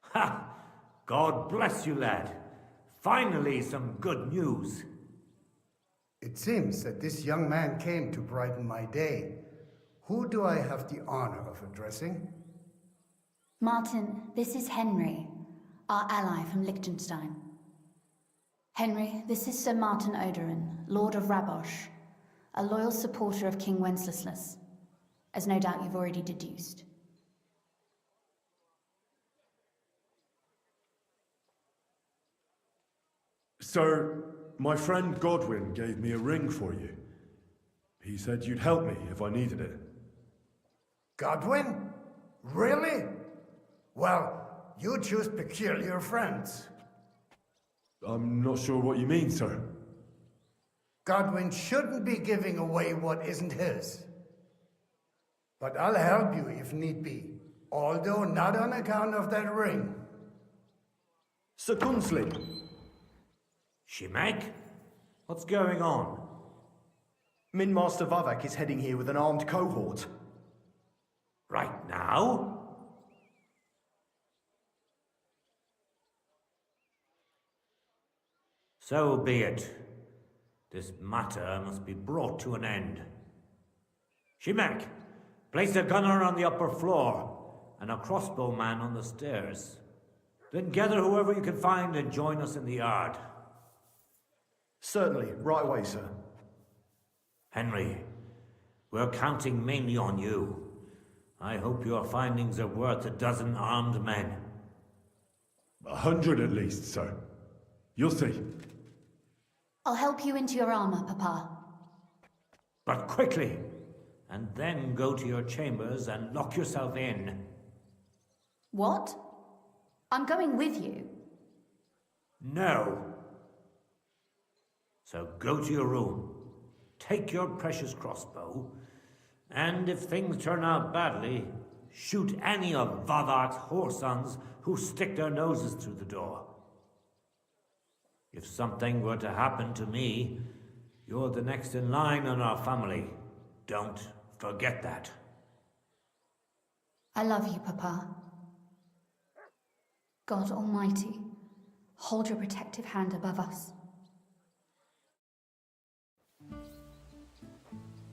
S15: Ha! God bless you, lad. Finally, some good news.
S16: It seems that this young man came to brighten my day. Who do I have the honor of addressing?
S17: Martin, this is Henry, our ally from Liechtenstein. Henry, this is Sir Martin Oderin, Lord of Rabosh. a loyal supporter of King Wenceslas, as no doubt you've already deduced.
S3: Sir, my friend Godwin gave me a ring for you. He said you'd help me if I needed it.
S16: Godwin? Really? Well, you choose peculiar friends.
S3: I'm not sure what you mean, sir.
S16: Godwin shouldn't be giving away what isn't his. But I'll help you if need be, although not on account of that ring.
S14: Sir Gunsling!
S15: Shimek? What's going on?
S14: Min Master Vavak is heading here with an armed cohort.
S15: Right now? So be it. This matter must be brought to an end. Shimek, place a gunner on the upper floor and a crossbowman on the stairs. Then gather whoever you can find and join us in the yard.
S14: Certainly, right away, sir.
S15: Henry, we're counting mainly on you. I hope your findings are worth a dozen armed men.
S3: 100 at least, sir. You'll see.
S17: I'll help you into your armor, Papa.
S15: But quickly, and then go to your chambers and lock yourself in.
S17: What? I'm going with you.
S15: No. So go to your room, take your precious crossbow, and if things turn out badly, shoot any of Vavak's whoresons who stick their noses through the door. If something were to happen to me, you're the next in line in our family. Don't forget that.
S17: I love you, Papa. God Almighty, hold your protective hand above us.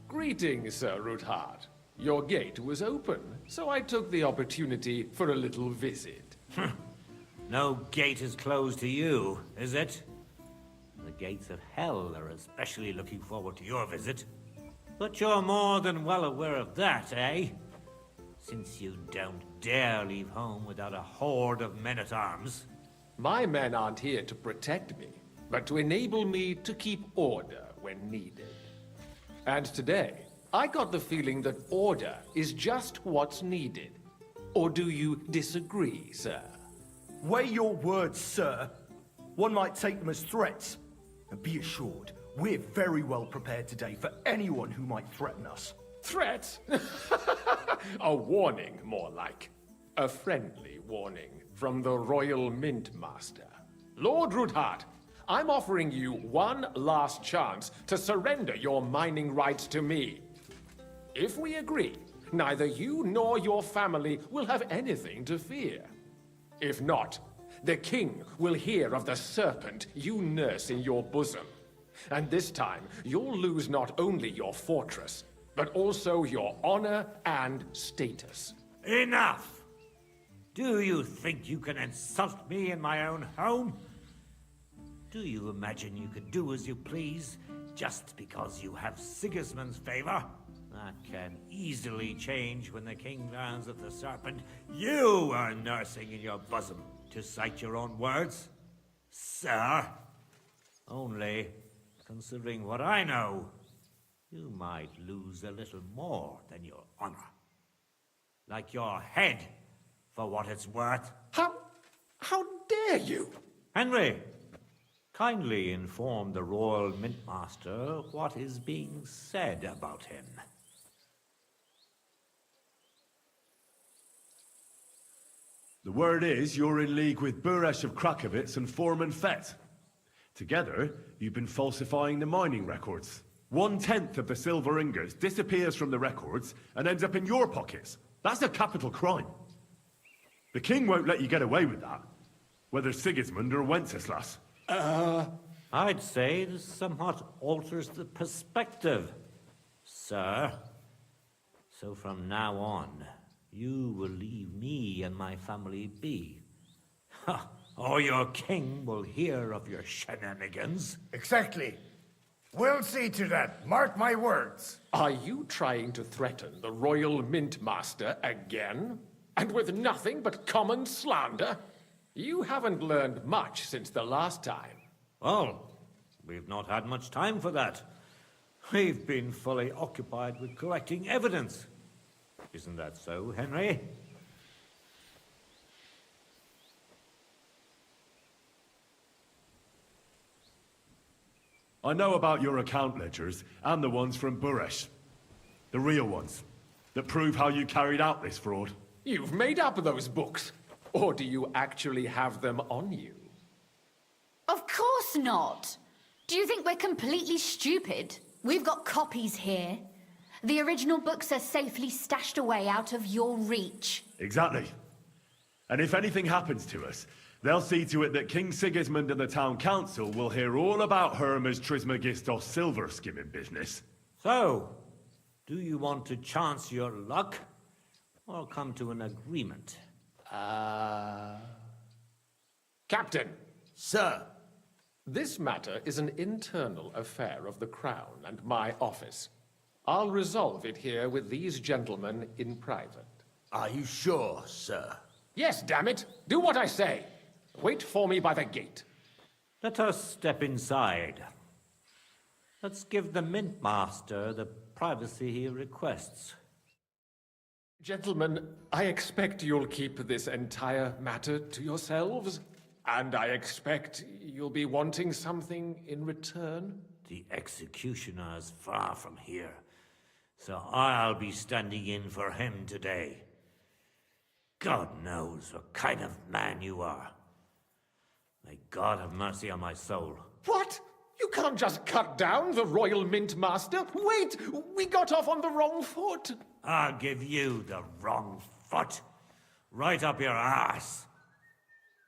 S9: Greetings, Sir Ruthard. Your gate was open, so I took the opportunity for a little visit.
S15: No gate is closed to you, is it? The gates of hell are especially looking forward to your visit. But you're more than well aware of that, eh? Since you don't dare leave home without a horde of men-at-arms.
S9: My men aren't here to protect me, but to enable me to keep order when needed. And today, I got the feeling that order is just what's needed. Or do you disagree, sir?
S1: Weigh your words, sir. One might take them as threats. And be assured, we're very well prepared today for anyone who might threaten us.
S9: Threat? A warning, more like. A friendly warning from the Royal Mint Master. Lord Ruthard, I'm offering you one last chance to surrender your mining rights to me. If we agree, neither you nor your family will have anything to fear. If not, the king will hear of the serpent you nurse in your bosom. And this time, you'll lose not only your fortress, but also your honor and status.
S15: Enough! Do you think you can insult me in my own home? Do you imagine you could do as you please, just because you have Sigismund's favor? That can easily change when the king learns of the serpent you are nursing in your bosom, to cite your own words, sir. Only, considering what I know, you might lose a little more than your honor. Like your head, for what it's worth.
S9: How dare you?
S15: Henry, kindly inform the Royal Mintmaster what is being said about him.
S3: The word is you're in league with Buresh of Krakowitz and Foreman Fett. Together, you've been falsifying the mining records. 1/10 of the silver ingots disappears from the records and ends up in your pockets. That's a capital crime. The king won't let you get away with that, whether Sigismund or Wenceslas.
S15: I'd say this somewhat alters the perspective, sir. So from now on, you will leave me and my family be. Or your king will hear of your shenanigans.
S16: Exactly. We'll see to that. Mark my words.
S18: Are you trying to threaten the Royal Mint Master again? And with nothing but common slander? You haven't learned much since the last time.
S15: Well, we've not had much time for that. We've been fully occupied with collecting evidence. Isn't that so, Henry?
S3: I know about your account ledgers, and the ones from Buresh. The real ones, that prove how you carried out this fraud.
S18: You've made up those books. Or do you actually have them on you?
S17: Of course not. Do you think we're completely stupid? We've got copies here. The original books are safely stashed away out of your reach.
S3: Exactly. And if anything happens to us, they'll see to it that King Sigismund and the town council will hear all about Hermes Trismegistos silver skimming business.
S15: So, do you want to chance your luck, or come to an agreement?
S18: Captain!
S1: Sir!
S18: This matter is an internal affair of the Crown and my office. I'll resolve it here with these gentlemen in private.
S1: Are you sure, sir?
S18: Yes, damn it! Do what I say! Wait for me by the gate.
S15: Let us step inside. Let's give the Mint Master the privacy he requests.
S18: Gentlemen, I expect you'll keep this entire matter to yourselves, and I expect you'll be wanting something in return.
S15: The executioner is far from here, so I'll be standing in for him today. God knows what kind of man you are. May God have mercy on my soul.
S18: What? You can't just cut down the Royal Mint Master. Wait! We got off on the wrong foot.
S15: I'll give you the wrong foot. Right up your ass.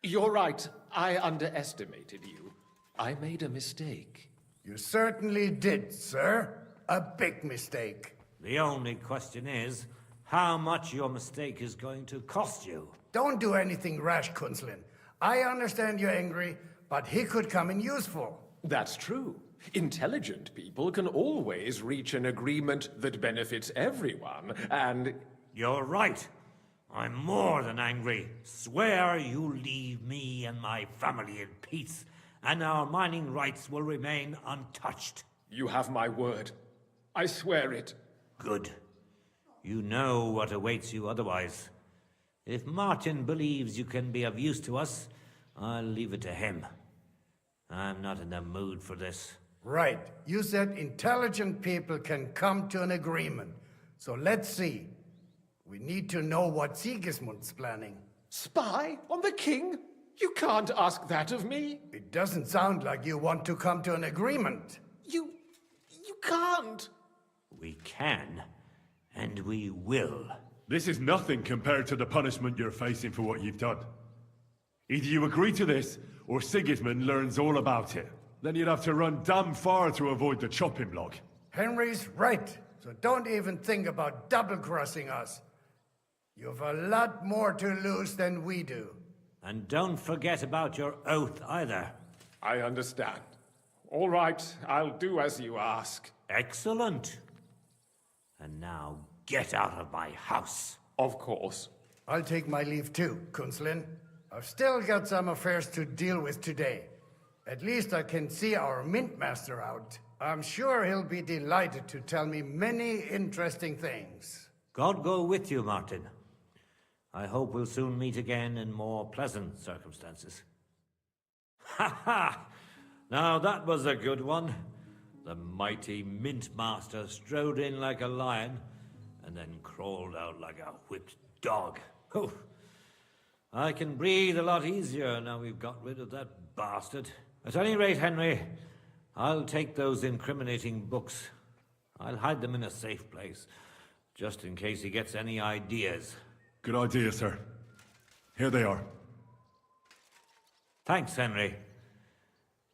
S18: You're right. I underestimated you. I made a mistake.
S16: You certainly did, sir. A big mistake.
S15: The only question is, how much your mistake is going to cost you.
S16: Don't do anything rash, Kunslin. I understand you're angry, but he could come in useful.
S18: That's true. Intelligent people can always reach an agreement that benefits everyone, and...
S15: You're right. I'm more than angry. Swear you leave me and my family in peace, and our mining rights will remain untouched.
S18: You have my word. I swear it.
S15: Good. You know what awaits you otherwise. If Martin believes you can be of use to us, I'll leave it to him. I'm not in the mood for this.
S16: Right. You said intelligent people can come to an agreement. So let's see. We need to know what Sigismund's planning.
S18: Spy on the king? You can't ask that of me.
S16: It doesn't sound like you want to come to an agreement.
S18: You can't.
S15: We can, and we will.
S3: This is nothing compared to the punishment you're facing for what you've done. Either you agree to this, or Sigismund learns all about it. Then you'd have to run damn far to avoid the chopping block.
S16: Henry's right, so don't even think about double-crossing us. You've a lot more to lose than we do.
S15: And don't forget about your oath either.
S18: I understand. All right, I'll do as you ask.
S15: Excellent. And now get out of my house.
S18: Of course.
S16: I'll take my leave too, Kunslin. I've still got some affairs to deal with today. At least I can see our Mint Master out. I'm sure he'll be delighted to tell me many interesting things.
S15: God go with you, Martin. I hope we'll soon meet again in more pleasant circumstances. Ha ha! Now that was a good one. The mighty Mint Master strode in like a lion, and then crawled out like a whipped dog. Oh, I can breathe a lot easier now we've got rid of that bastard. At any rate, Henry, I'll take those incriminating books. I'll hide them in a safe place, just in case he gets any ideas.
S3: Good idea, sir. Here they are.
S15: Thanks, Henry.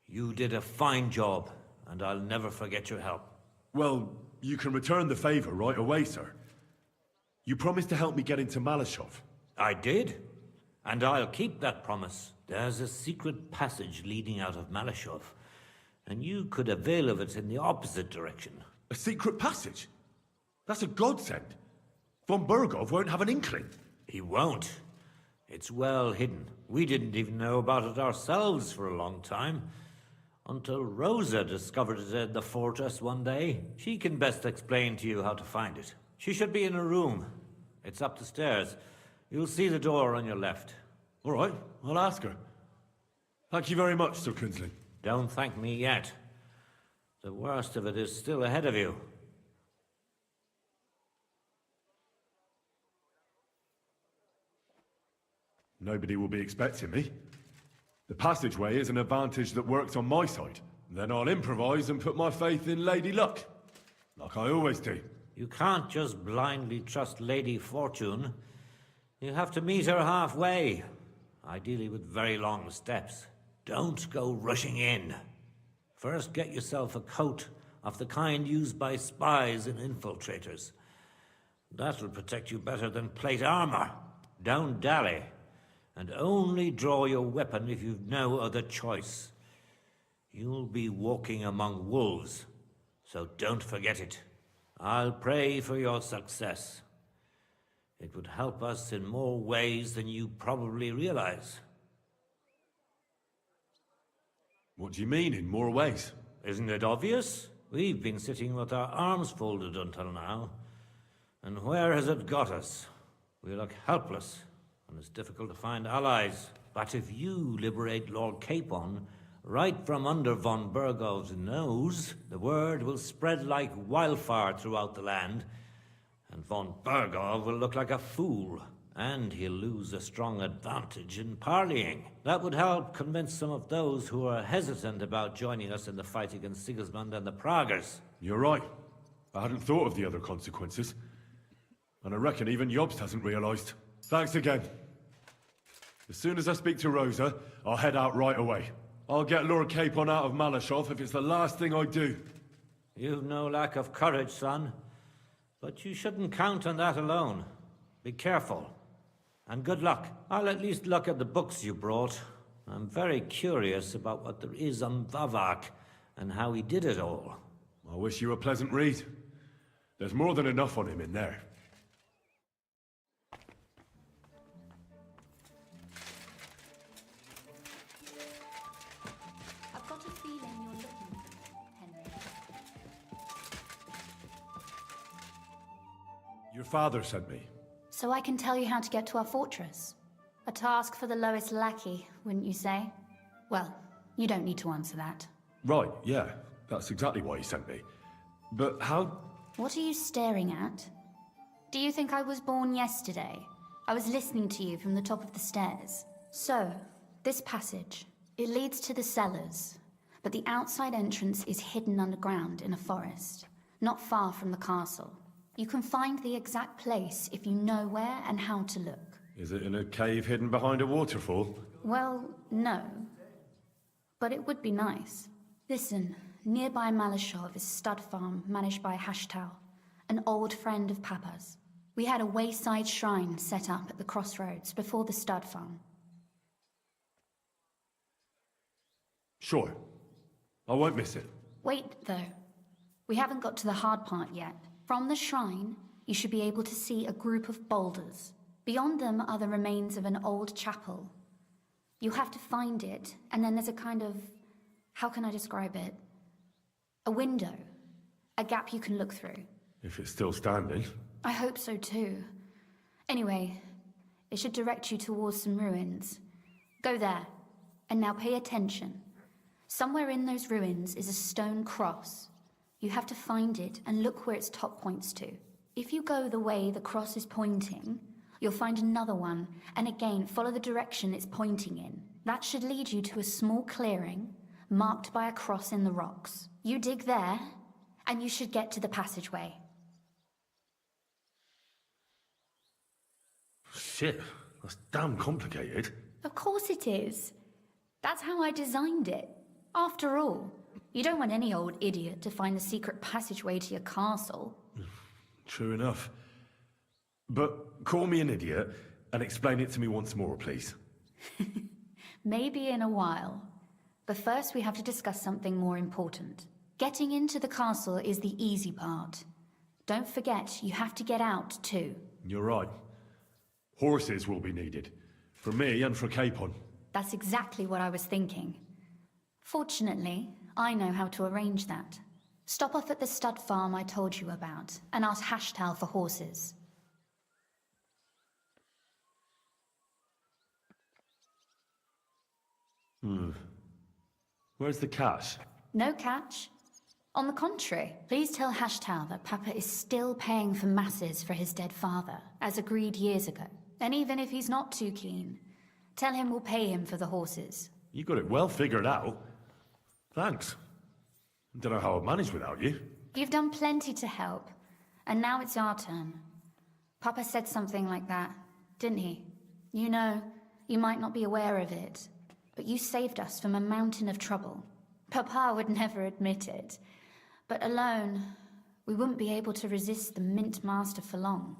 S15: You did a fine job, and I'll never forget your help.
S3: Well, you can return the favor right away, sir. You promised to help me get into Malashov.
S15: I did, and I'll keep that promise. There's a secret passage leading out of Malashov, and you could avail of it in the opposite direction.
S3: A secret passage? That's a godsend. Von Burgov won't have an inkling.
S15: He won't. It's well hidden. We didn't even know about it ourselves for a long time. Until Rosa discovered it in the fortress one day. She can best explain to you how to find it. She should be in a room. It's up the stairs. You'll see the door on your left.
S3: All right, I'll ask her. Thank you very much, Sir Kinsling.
S15: Don't thank me yet. The worst of it is still ahead of you.
S3: Nobody will be expecting me. The passageway is an advantage that works on my side. Then I'll improvise and put my faith in Lady Luck. Like I always do.
S15: You can't just blindly trust Lady Fortune. You have to meet her halfway. Ideally with very long steps. Don't go rushing in. First get yourself a coat of the kind used by spies and infiltrators. That'll protect you better than plate armor. Don't dally. And only draw your weapon if you've no other choice. You'll be walking among wolves, so don't forget it. I'll pray for your success. It would help us in more ways than you probably realize.
S3: What do you mean, in more ways?
S15: Isn't it obvious? We've been sitting with our arms folded until now. And where has it got us? We look helpless. And it's difficult to find allies. But if you liberate Lord Capon, right from under von Burgov's nose, the word will spread like wildfire throughout the land, and von Burgov will look like a fool, and he'll lose a strong advantage in parleying. That would help convince some of those who are hesitant about joining us in the fight against Sigismund and the Praguers.
S3: You're right. I hadn't thought of the other consequences. And I reckon even Jobst hasn't realized. Thanks again. As soon as I speak to Rosa, I'll head out right away. I'll get Lord Capon out of Malashov if it's the last thing I do.
S15: You've no lack of courage, son. But you shouldn't count on that alone. Be careful. And good luck. I'll at least look at the books you brought. I'm very curious about what there is on Vavak and how he did it all.
S3: I wish you a pleasant read. There's more than enough on him in there.
S17: I've got a feeling you're looking, Henry.
S3: Your father sent me.
S17: So I can tell you how to get to our fortress. A task for the lowest lackey, wouldn't you say? Well, you don't need to answer that.
S3: Right, yeah. That's exactly why he sent me. But how...
S17: What are you staring at? Do you think I was born yesterday? I was listening to you from the top of the stairs. So, this passage, it leads to the cellars, but the outside entrance is hidden underground in a forest, not far from the castle. You can find the exact place if you know where and how to look.
S3: Is it in a cave hidden behind a waterfall?
S17: Well, no. But it would be nice. Listen, nearby Malashov is Stud Farm managed by Hashtal, an old friend of Papa's. We had a wayside shrine set up at the crossroads before the Stud Farm.
S3: Sure. I won't miss it.
S17: Wait, though. We haven't got to the hard part yet. From the shrine, you should be able to see a group of boulders. Beyond them are the remains of an old chapel. You have to find it, and then there's a kind of... how can I describe it? A window. A gap you can look through.
S3: If it's still standing.
S17: I hope so too. Anyway, it should direct you towards some ruins. Go there, and now pay attention. Somewhere in those ruins is a stone cross. You have to find it and look where its top points to. If you go the way the cross is pointing, you'll find another one, and again follow the direction it's pointing in. That should lead you to a small clearing, marked by a cross in the rocks. You dig there, and you should get to the passageway.
S3: Shit, that's damn complicated.
S17: Of course it is. That's how I designed it. After all, you don't want any old idiot to find the secret passageway to your castle.
S3: True enough. But call me an idiot and explain it to me once more, please.
S17: Maybe in a while. But first we have to discuss something more important. Getting into the castle is the easy part. Don't forget, you have to get out too.
S3: You're right. Horses will be needed. For me and for Capon.
S17: That's exactly what I was thinking. Fortunately, I know how to arrange that. Stop off at the stud farm I told you about, and ask Hashtal for horses.
S3: Where's the cash?
S17: No catch. On the contrary, please tell Hashtal that Papa is still paying for masses for his dead father, as agreed years ago. And even if he's not too keen, tell him we'll pay him for the horses.
S3: You got it well figured out. Thanks. Don't know how I'd manage without you.
S17: You've done plenty to help, and now it's our turn. Papa said something like that, didn't he? You know, you might not be aware of it, but you saved us from a mountain of trouble. Papa would never admit it, but alone, we wouldn't be able to resist the Mint Master for long.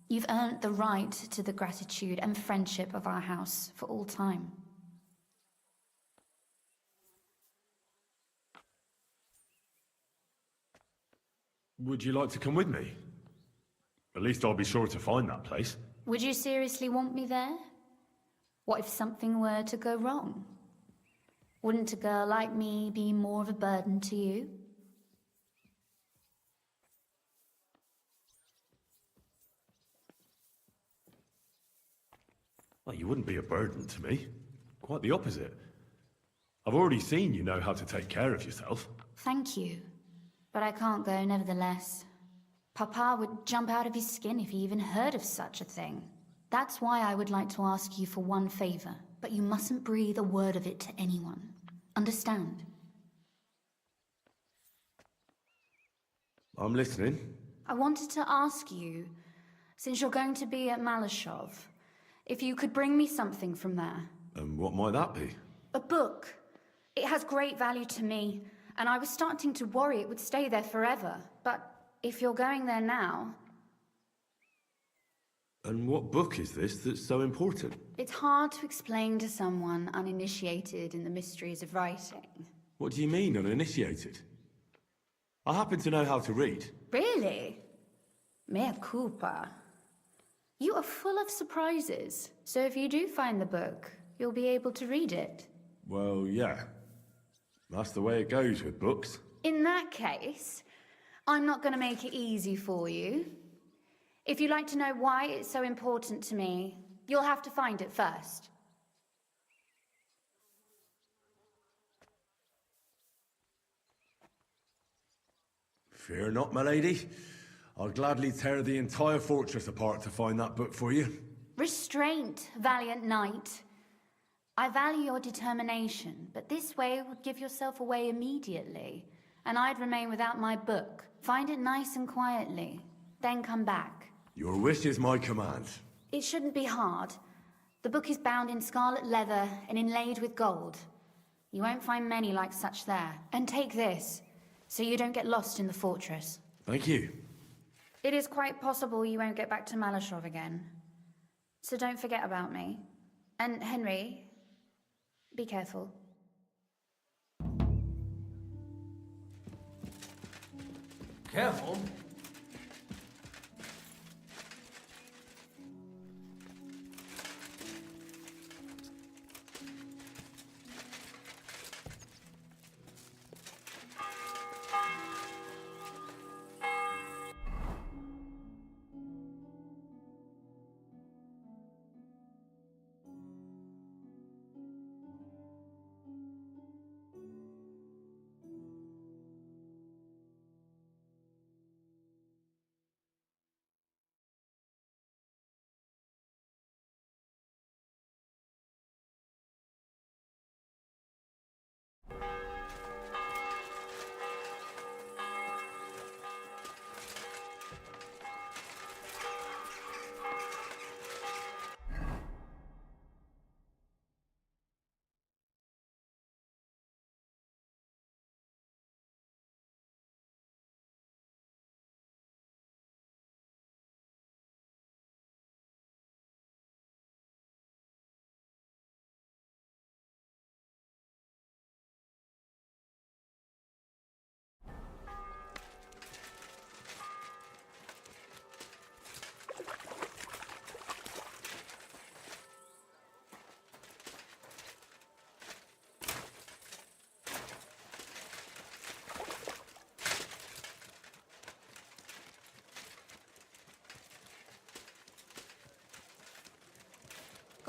S17: You've earned the right to the gratitude and friendship of our house for all time.
S3: Would you like to come with me? At least I'll be sure to find that place.
S17: Would you seriously want me there? What if something were to go wrong? Wouldn't a girl like me be more of a burden to you?
S3: Well, you wouldn't be a burden to me. Quite the opposite. I've already seen you know how to take care of yourself.
S17: Thank you. But I can't go nevertheless. Papa would jump out of his skin if he even heard of such a thing. That's why I would like to ask you for one favor, but you mustn't breathe a word of it to anyone. Understand?
S3: I'm listening.
S17: I wanted to ask you, since you're going to be at Malashov, if you could bring me something from there.
S3: And what might that be?
S17: A book. It has great value to me, and I was starting to worry it would stay there forever. But if you're going there now...
S3: And what book is this that's so important?
S17: It's hard to explain to someone uninitiated in the mysteries of writing.
S3: What do you mean, uninitiated? I happen to know how to read.
S17: Really? Mea culpa. You are full of surprises, so if you do find the book, you'll be able to read it.
S3: Well, yeah. That's the way it goes with books.
S17: In that case, I'm not going to make it easy for you. If you'd like to know why it's so important to me, you'll have to find it first.
S3: Fear not, my lady. I'll gladly tear the entire fortress apart to find that book for you.
S17: Restraint, valiant knight. I value your determination, but this way would give yourself away immediately, and I'd remain without my book. Find it nice and quietly, then come back.
S3: Your wish is my command.
S17: It shouldn't be hard. The book is bound in scarlet leather and inlaid with gold. You won't find many like such there. And take this, so you don't get lost in the fortress.
S3: Thank you.
S17: It is quite possible you won't get back to Malashov again. So don't forget about me. And Henry, be careful.
S11: Careful?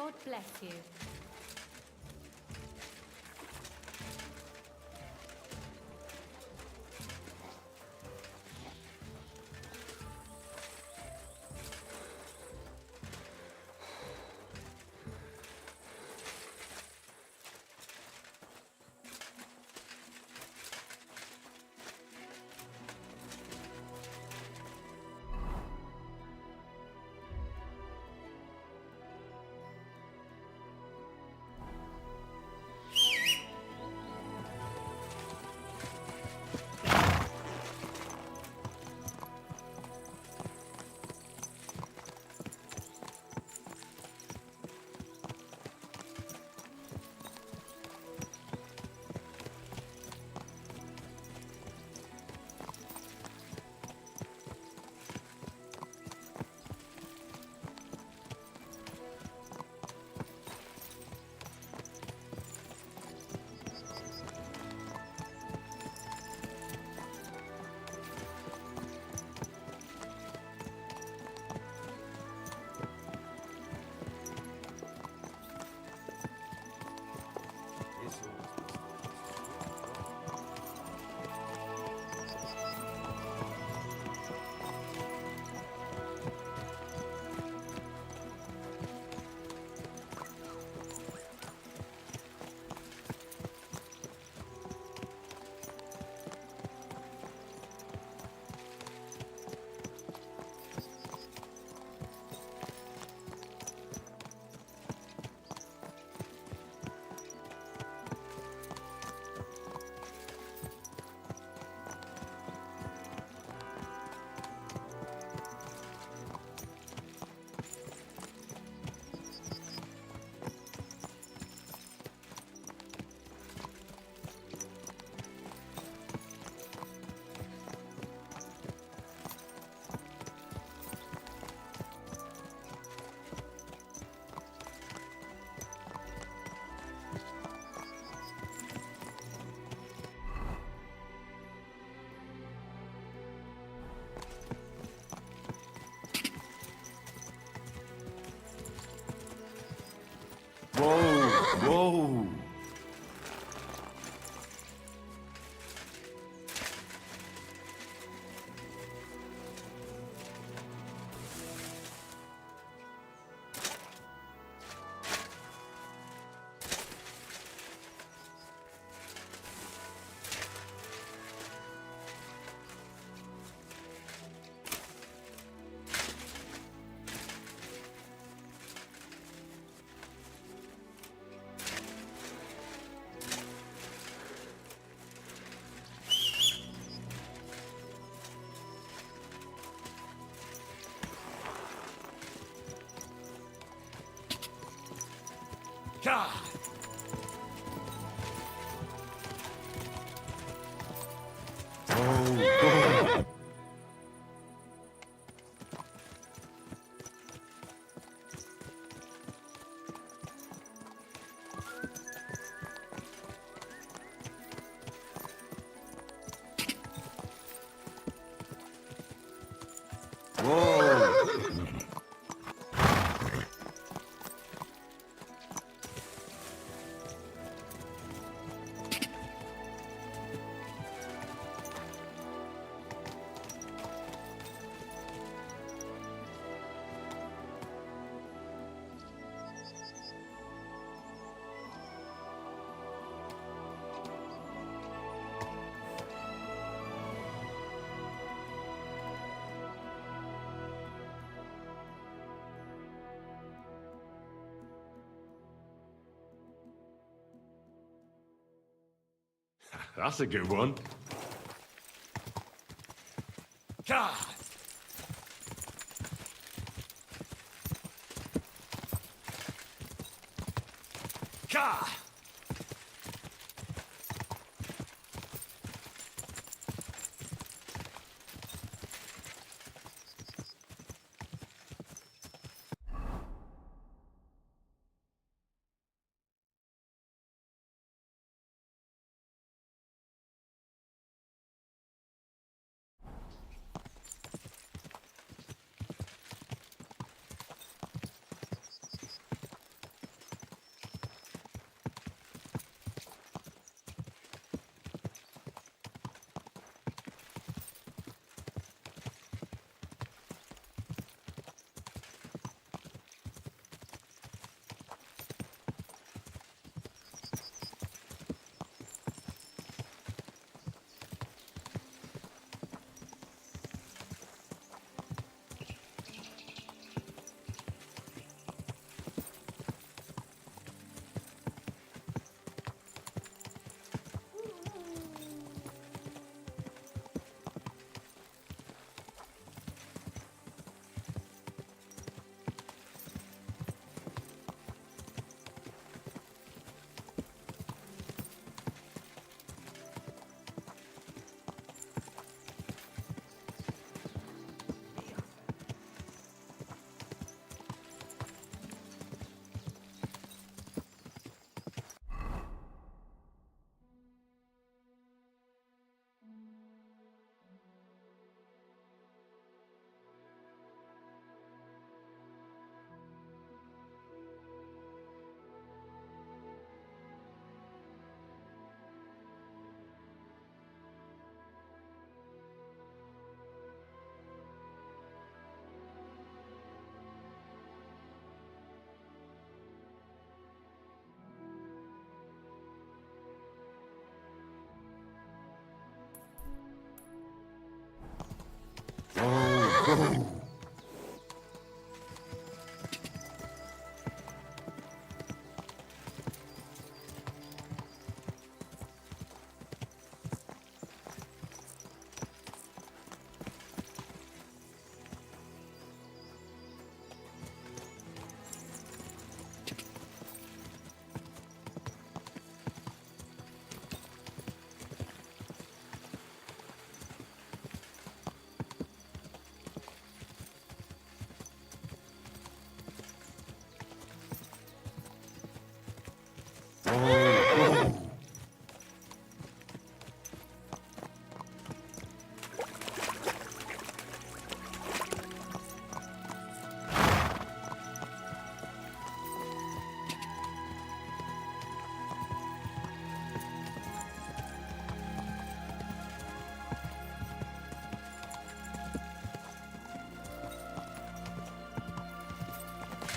S17: God bless you.
S4: Whoa, whoa.
S9: God!
S4: Oh, Whoa!
S3: That's a good one.
S9: God! God!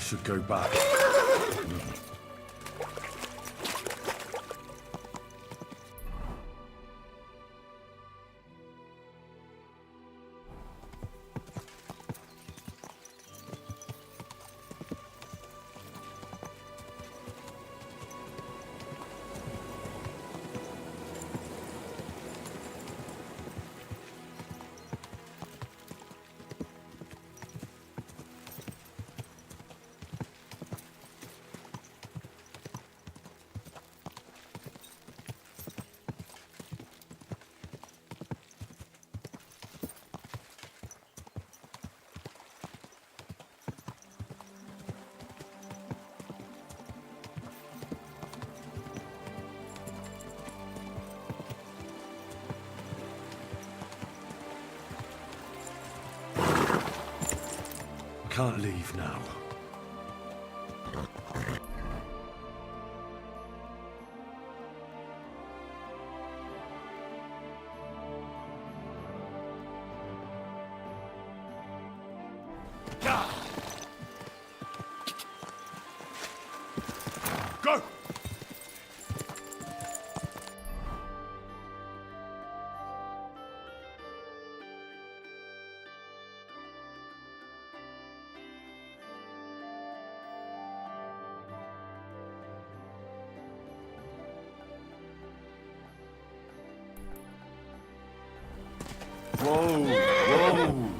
S3: Should go back. Can't leave now.
S8: Go!
S3: Whoa! Whoa!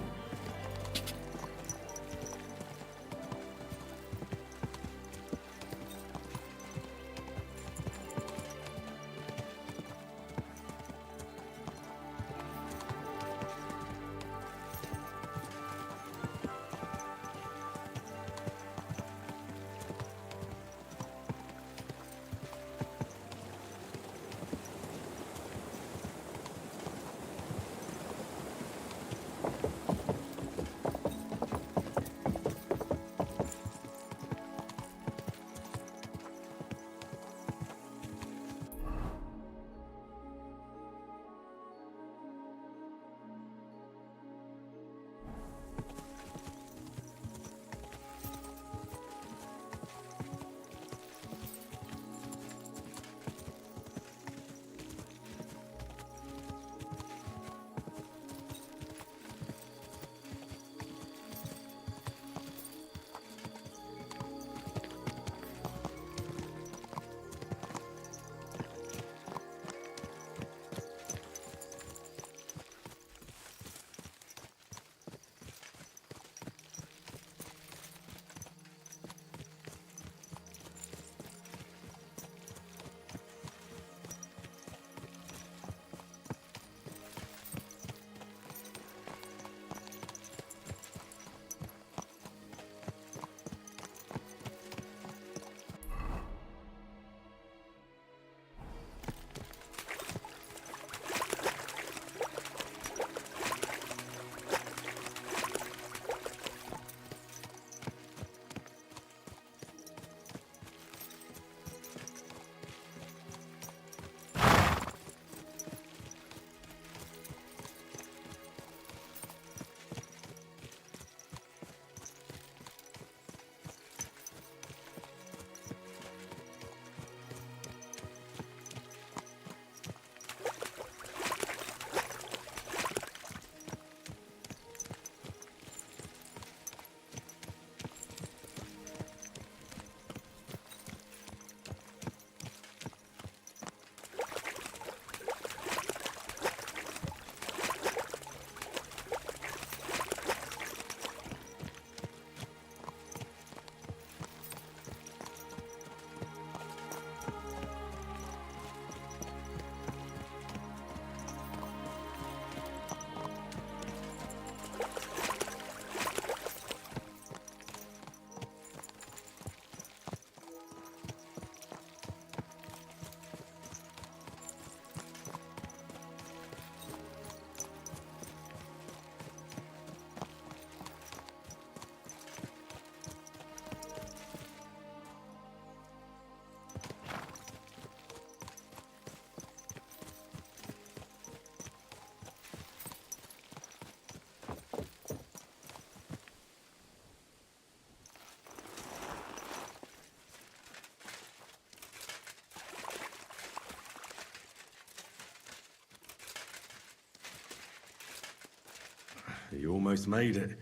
S3: You almost made it.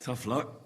S3: Tough luck.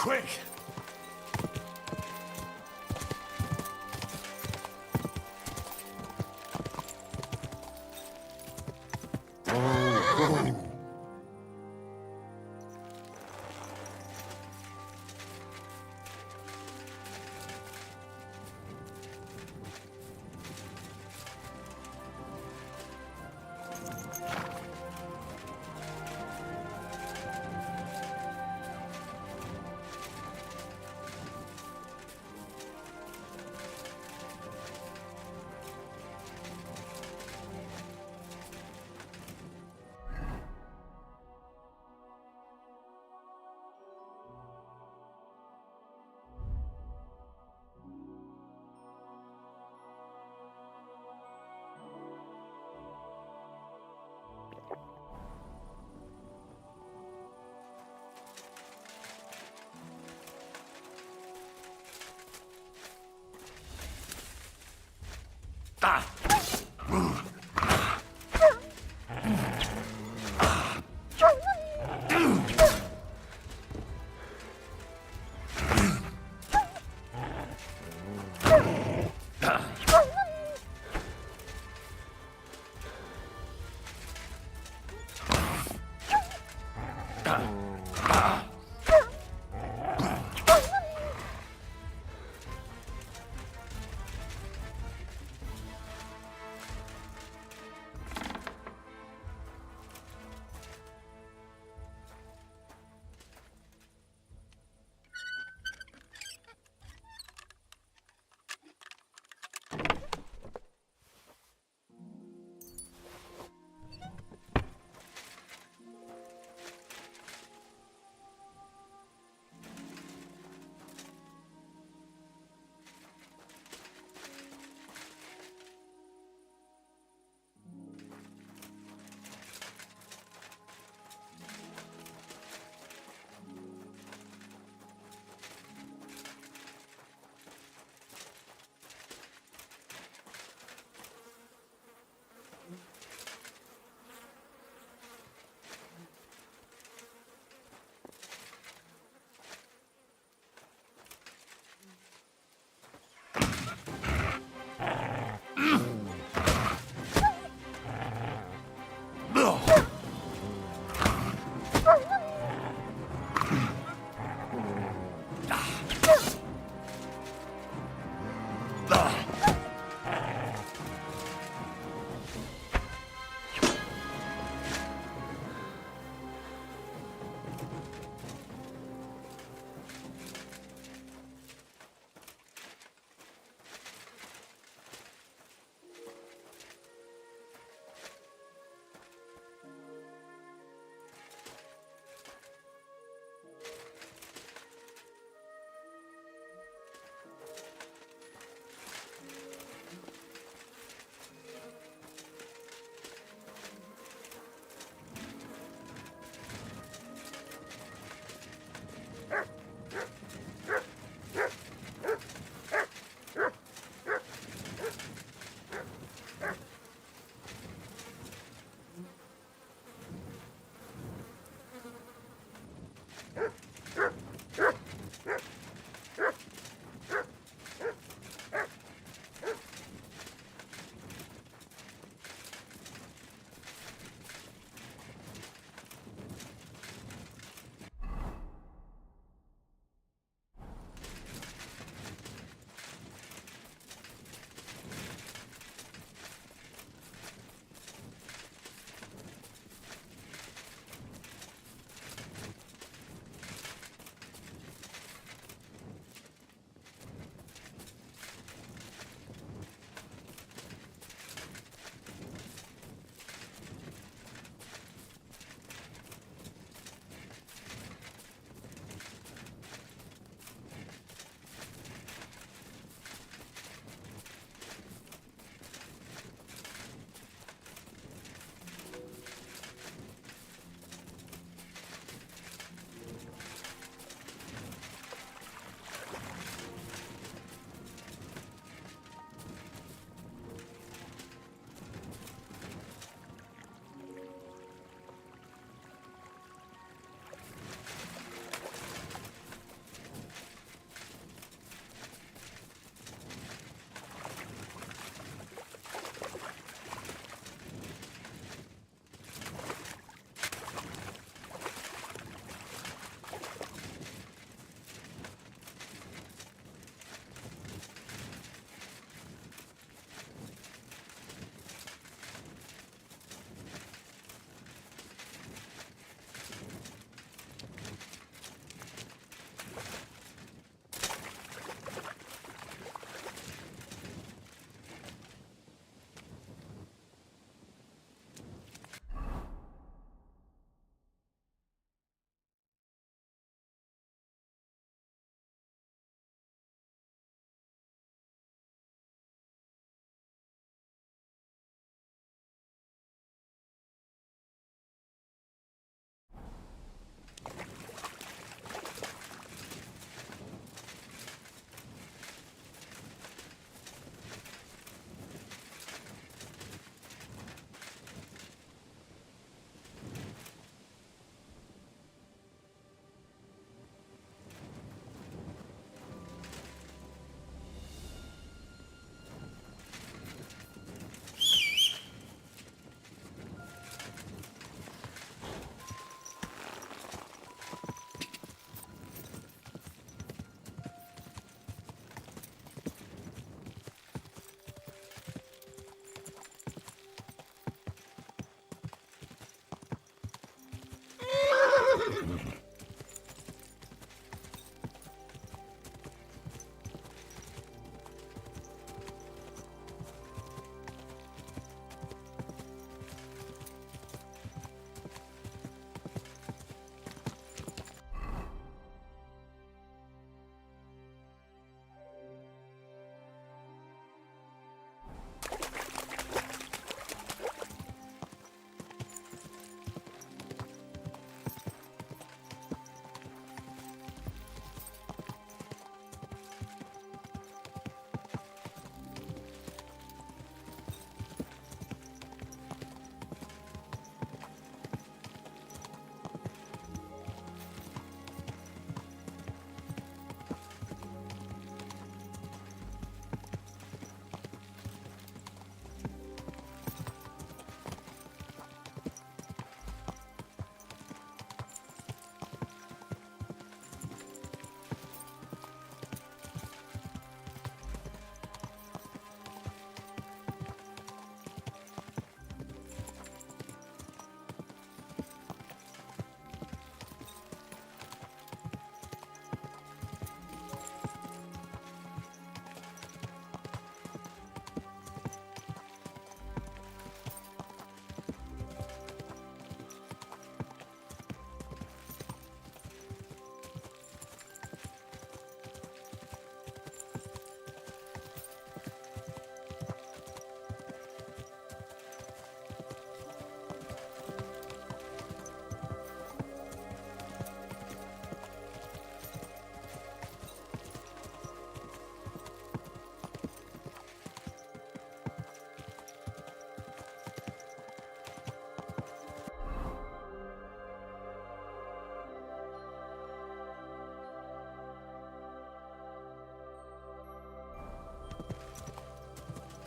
S3: Quick!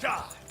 S9: Die!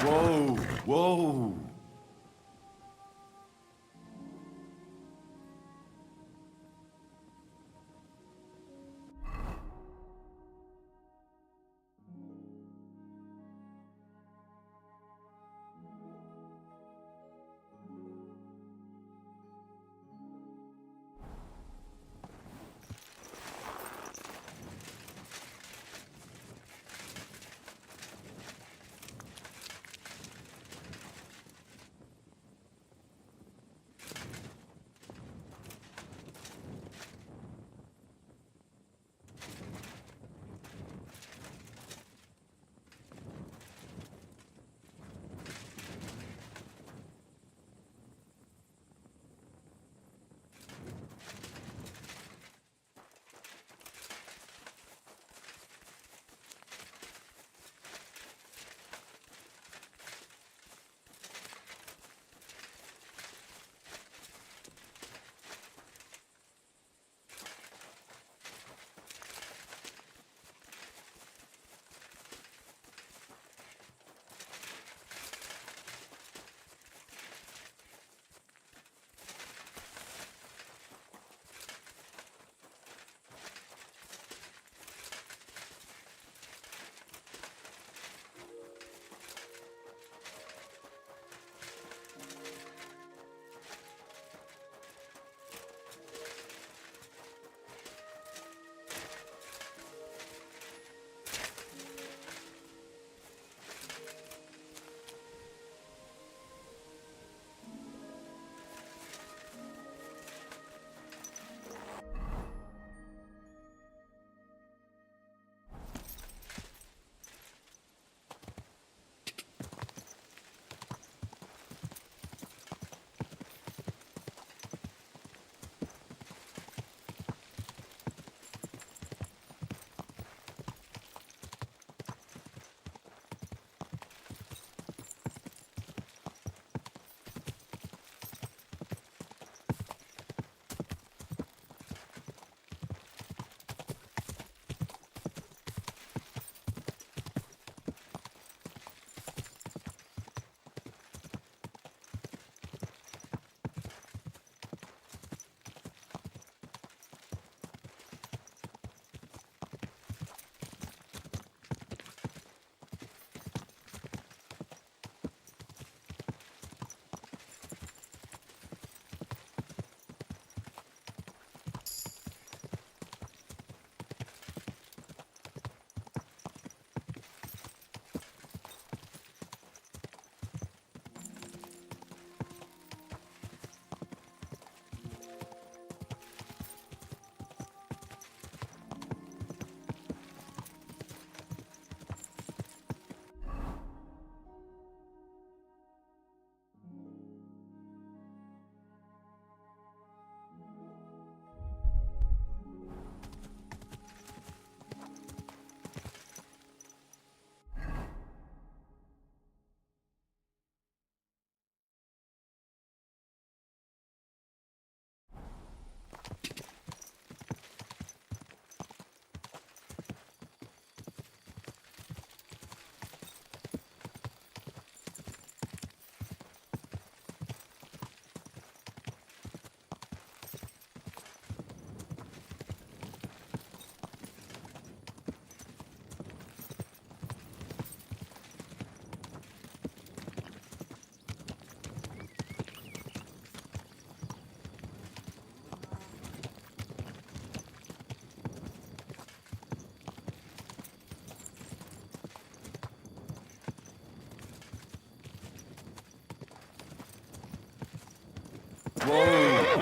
S19: Whoa, whoa.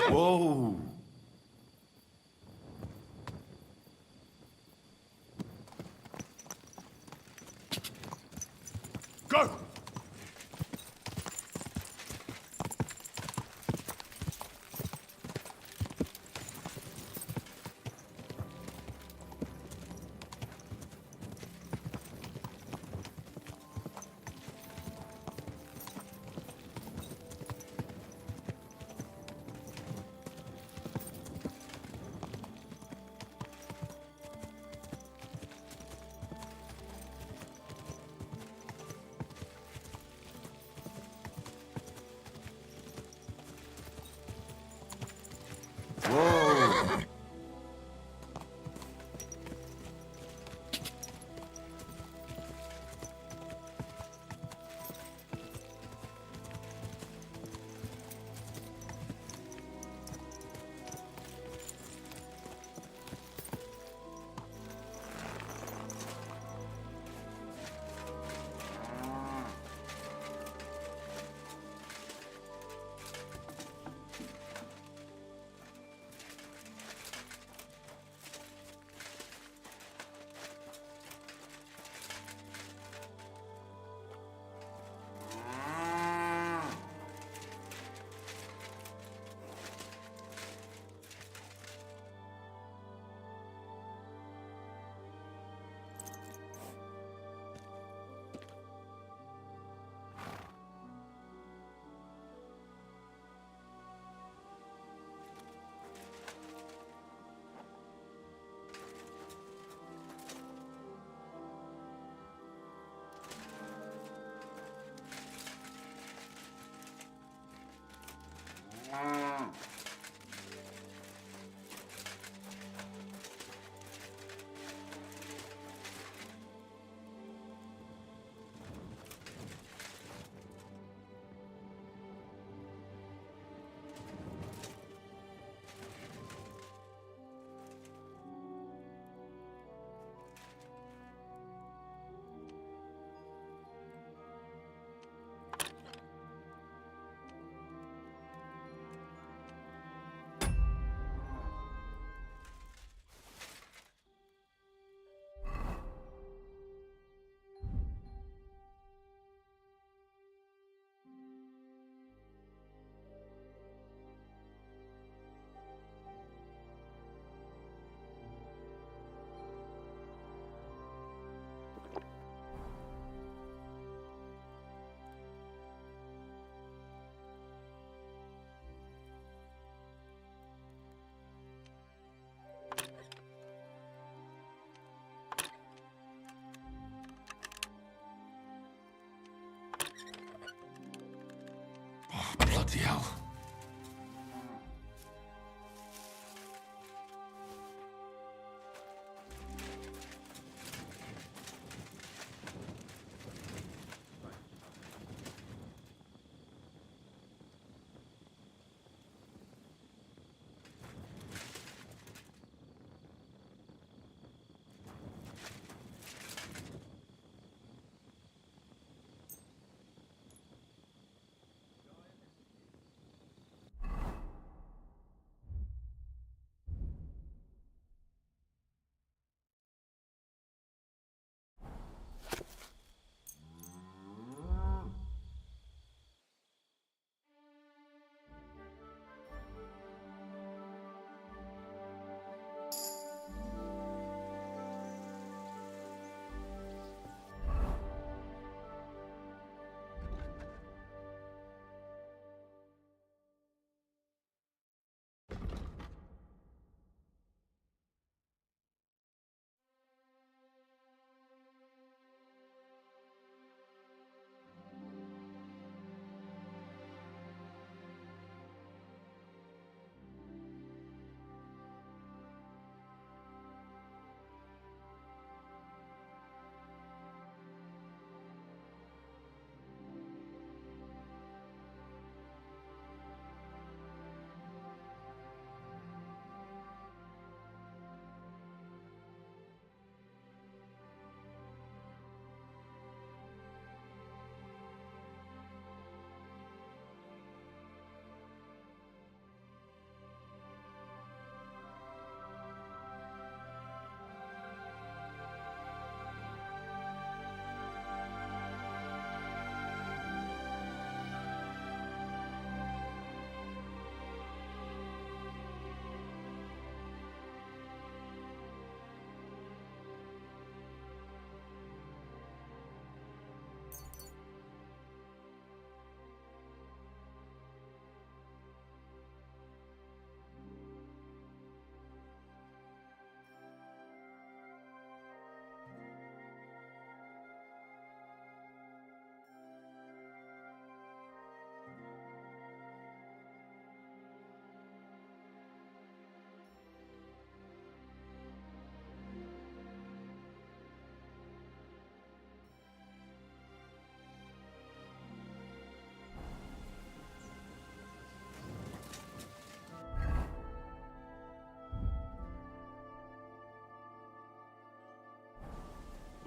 S19: Whoa!
S3: Go!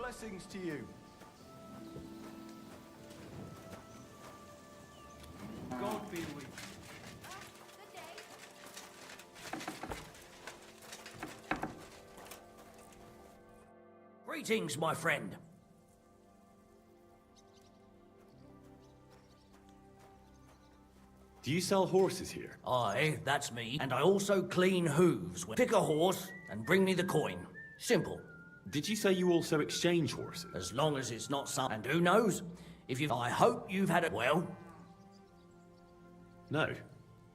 S1: Blessings to you.
S11: God be with you.
S15: Greetings, my friend.
S3: Do you sell horses here?
S15: Aye, that's me. And I also clean hooves. Pick a horse and bring me the coin. Simple.
S3: Did you say you also exchange horses?
S15: As long as it's not some... And who knows? If you... I hope you've had it well.
S3: No.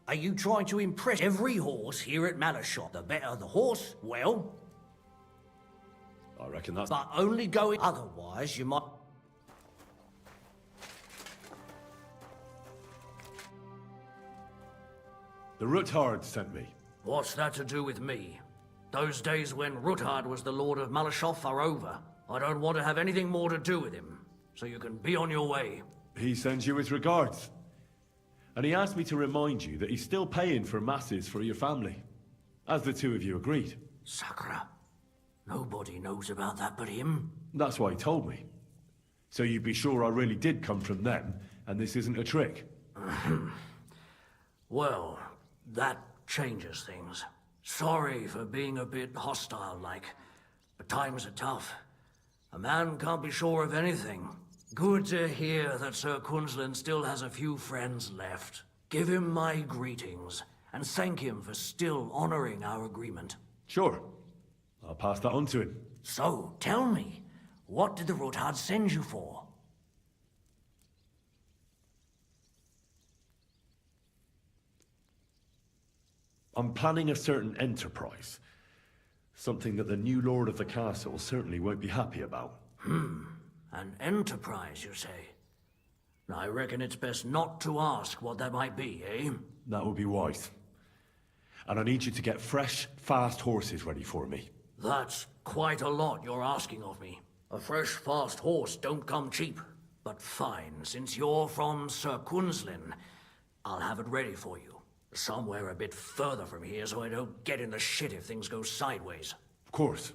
S15: Are you trying to impress every horse here at Malashop? The better the horse, well...
S3: I reckon that's...
S15: But only going... Otherwise, you might...
S3: The Ruthard sent me.
S15: What's that to do with me? Those days when Ruthard was the Lord of Malashov are over. I don't want to have anything more to do with him. So you can be on your way.
S3: He sends you his regards. And he asked me to remind you that he's still paying for masses for your family. As the two of you agreed.
S15: Sakura. Nobody knows about that but him.
S3: That's why he told me. So you'd be sure I really did come from them, and this isn't a trick.
S15: Well, that changes things. Sorry for being a bit hostile-like, but times are tough. A man can't be sure of anything. Good to hear that Sir Quinlan still has a few friends left. Give him my greetings, and thank him for still honoring our agreement.
S3: Sure. I'll pass that on to him.
S15: So, tell me, what did the Ruthard send you for?
S3: I'm planning a certain enterprise. Something that the new lord of the castle certainly won't be happy about.
S15: An enterprise, you say? I reckon it's best not to ask what that might be, eh?
S3: That would be wise. And I need you to get fresh, fast horses ready for me.
S15: That's quite a lot you're asking of me. A fresh, fast horse don't come cheap. But fine, since you're from Sir Quinlan, I'll have it ready for you. Somewhere a bit further from here so I don't get in the shit if things go sideways.
S3: Of course.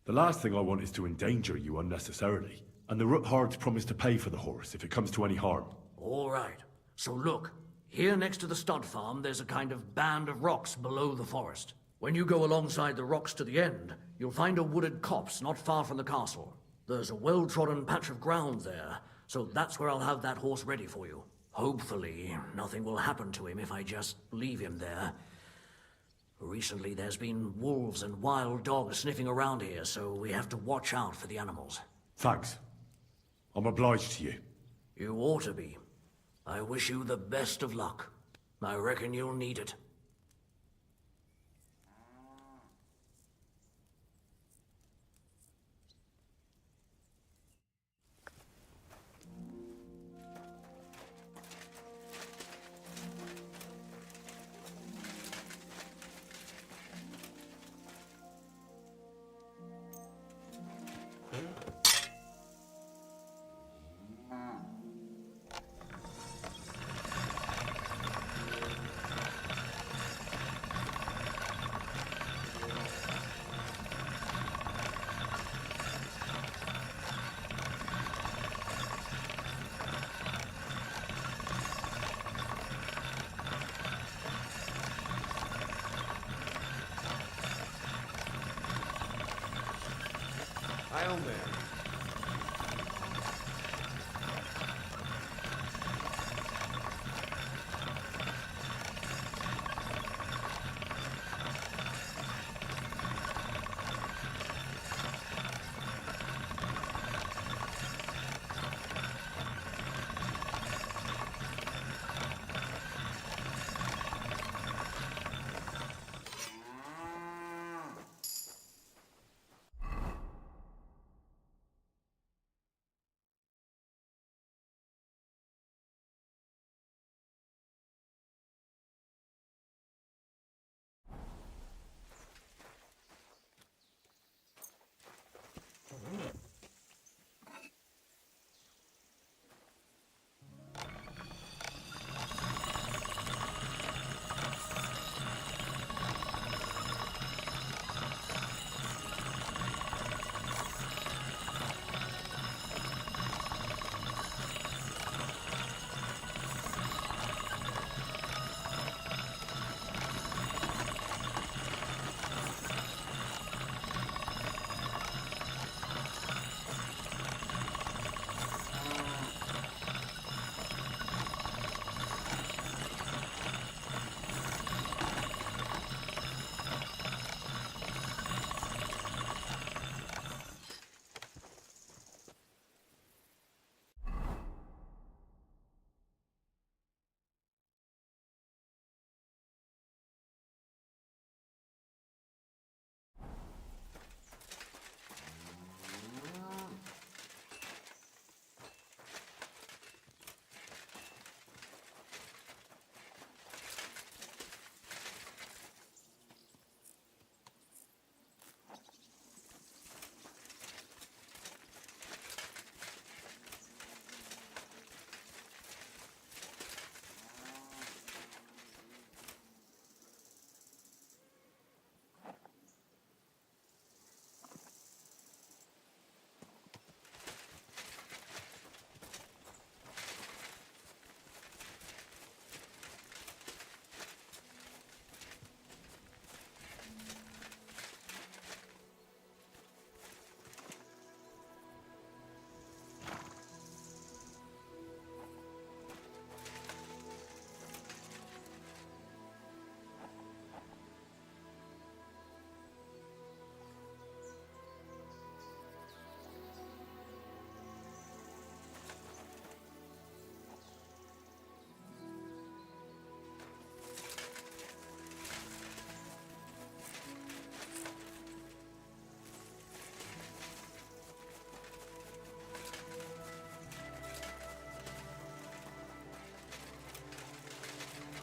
S3: The last thing I want is to endanger you unnecessarily. And the Ruthards promise to pay for the horse if it comes to any harm.
S15: All right. So look, here next to the stud farm there's a kind of band of rocks below the forest. When you go alongside the rocks to the end, you'll find a wooded copse not far from the castle. There's a well-trodden patch of ground there, so that's where I'll have that horse ready for you. Hopefully, nothing will happen to him if I just leave him there. Recently, there's been wolves and wild dogs sniffing around here, so we have to watch out for the animals.
S3: Thanks. I'm obliged to you.
S15: You ought to be. I wish you the best of luck. I reckon you'll need it.
S4: Hail Mary.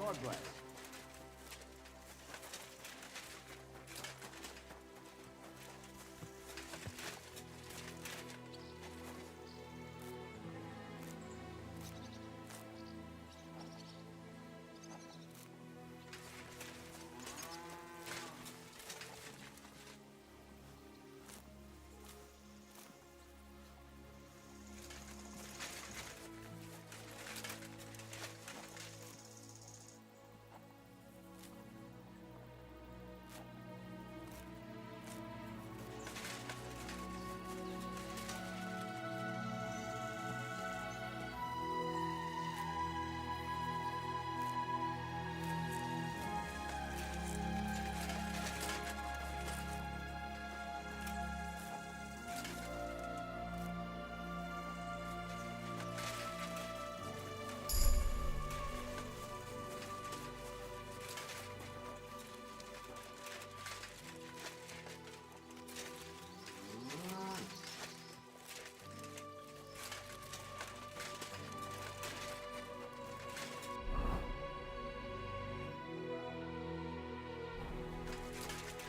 S13: God bless.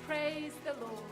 S20: Praise the Lord.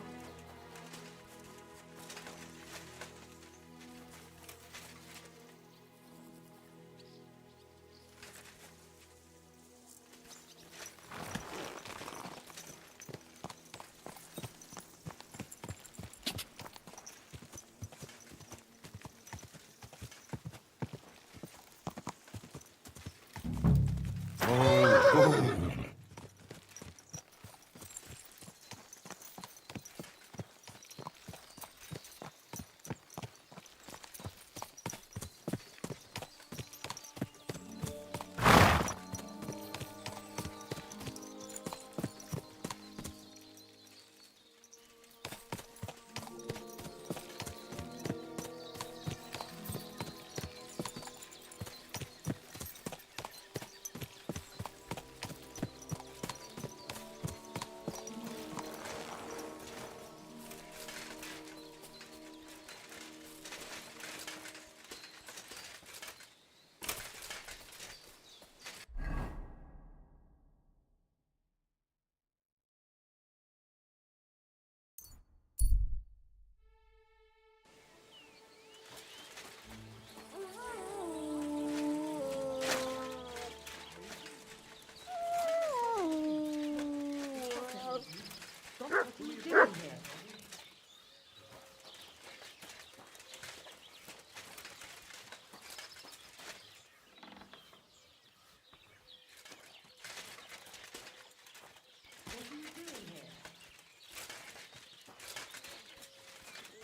S2: What are you doing here?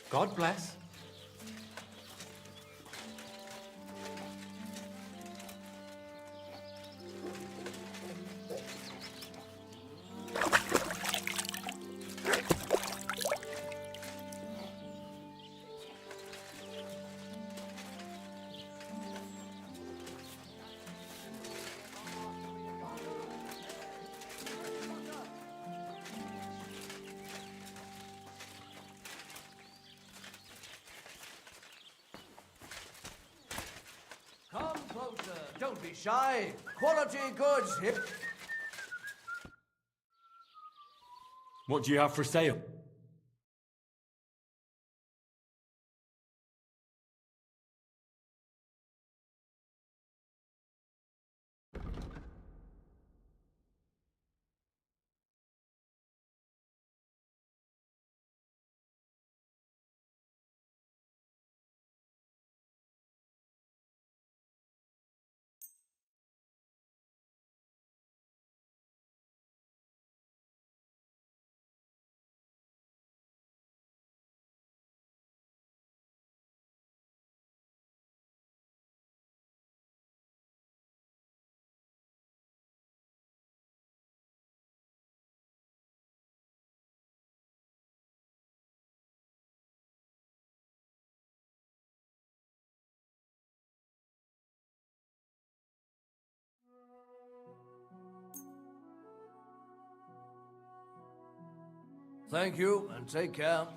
S10: God bless.
S21: Come closer. Don't be shy. Quality goods here.
S6: What do you have for sale?
S21: Thank you, and take care.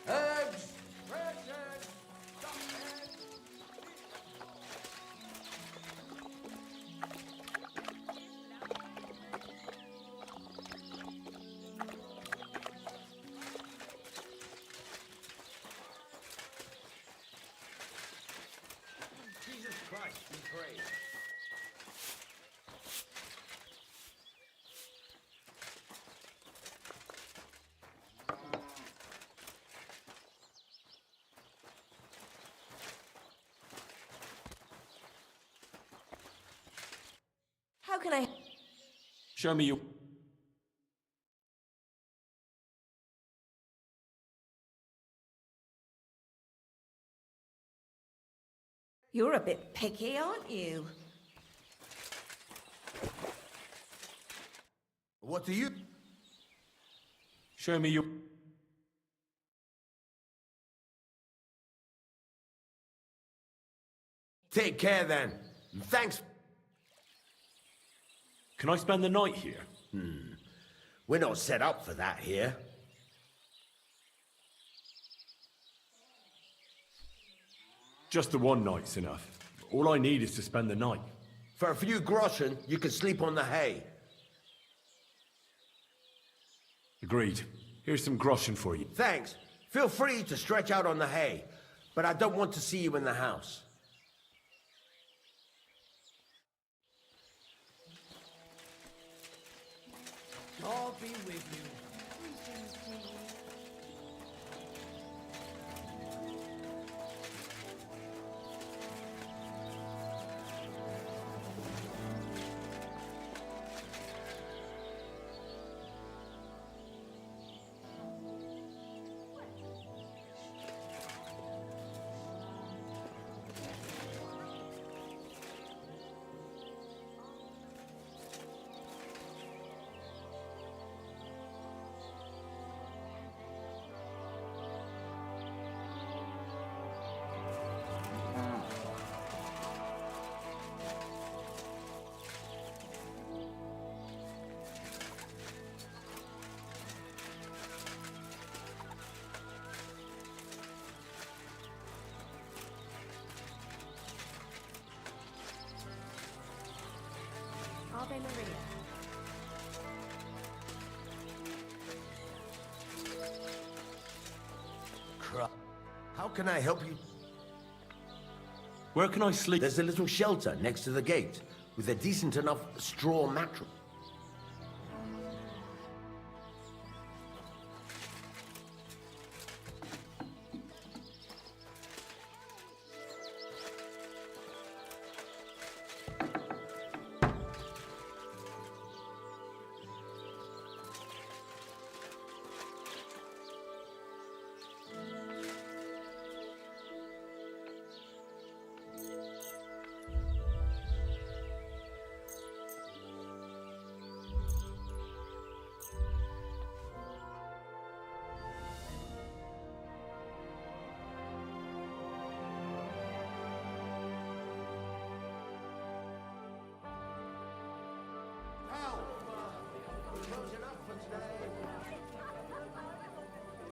S21: Eggs! Fresh eggs! Stuffed eggs! Christ be praised.
S7: How can I...
S19: Show me your...
S7: You're a bit picky, aren't you?
S21: What do you...
S19: Show me your...
S12: Take care then. And thanks.
S3: Can I spend the night here?
S12: We're not set up for that here.
S3: Just the one night's enough. All I need is to spend the night.
S12: For a few groschen, you can sleep on the hay.
S3: Agreed. Here's some groschen for you.
S12: Thanks. Feel free to stretch out on the hay, but I don't want to see you in the house.
S21: God be with you.
S7: Ave Maria.
S12: Crap. How can I help you?
S3: Where can I sleep?
S12: There's a little shelter next to the gate, with a decent enough straw mattress.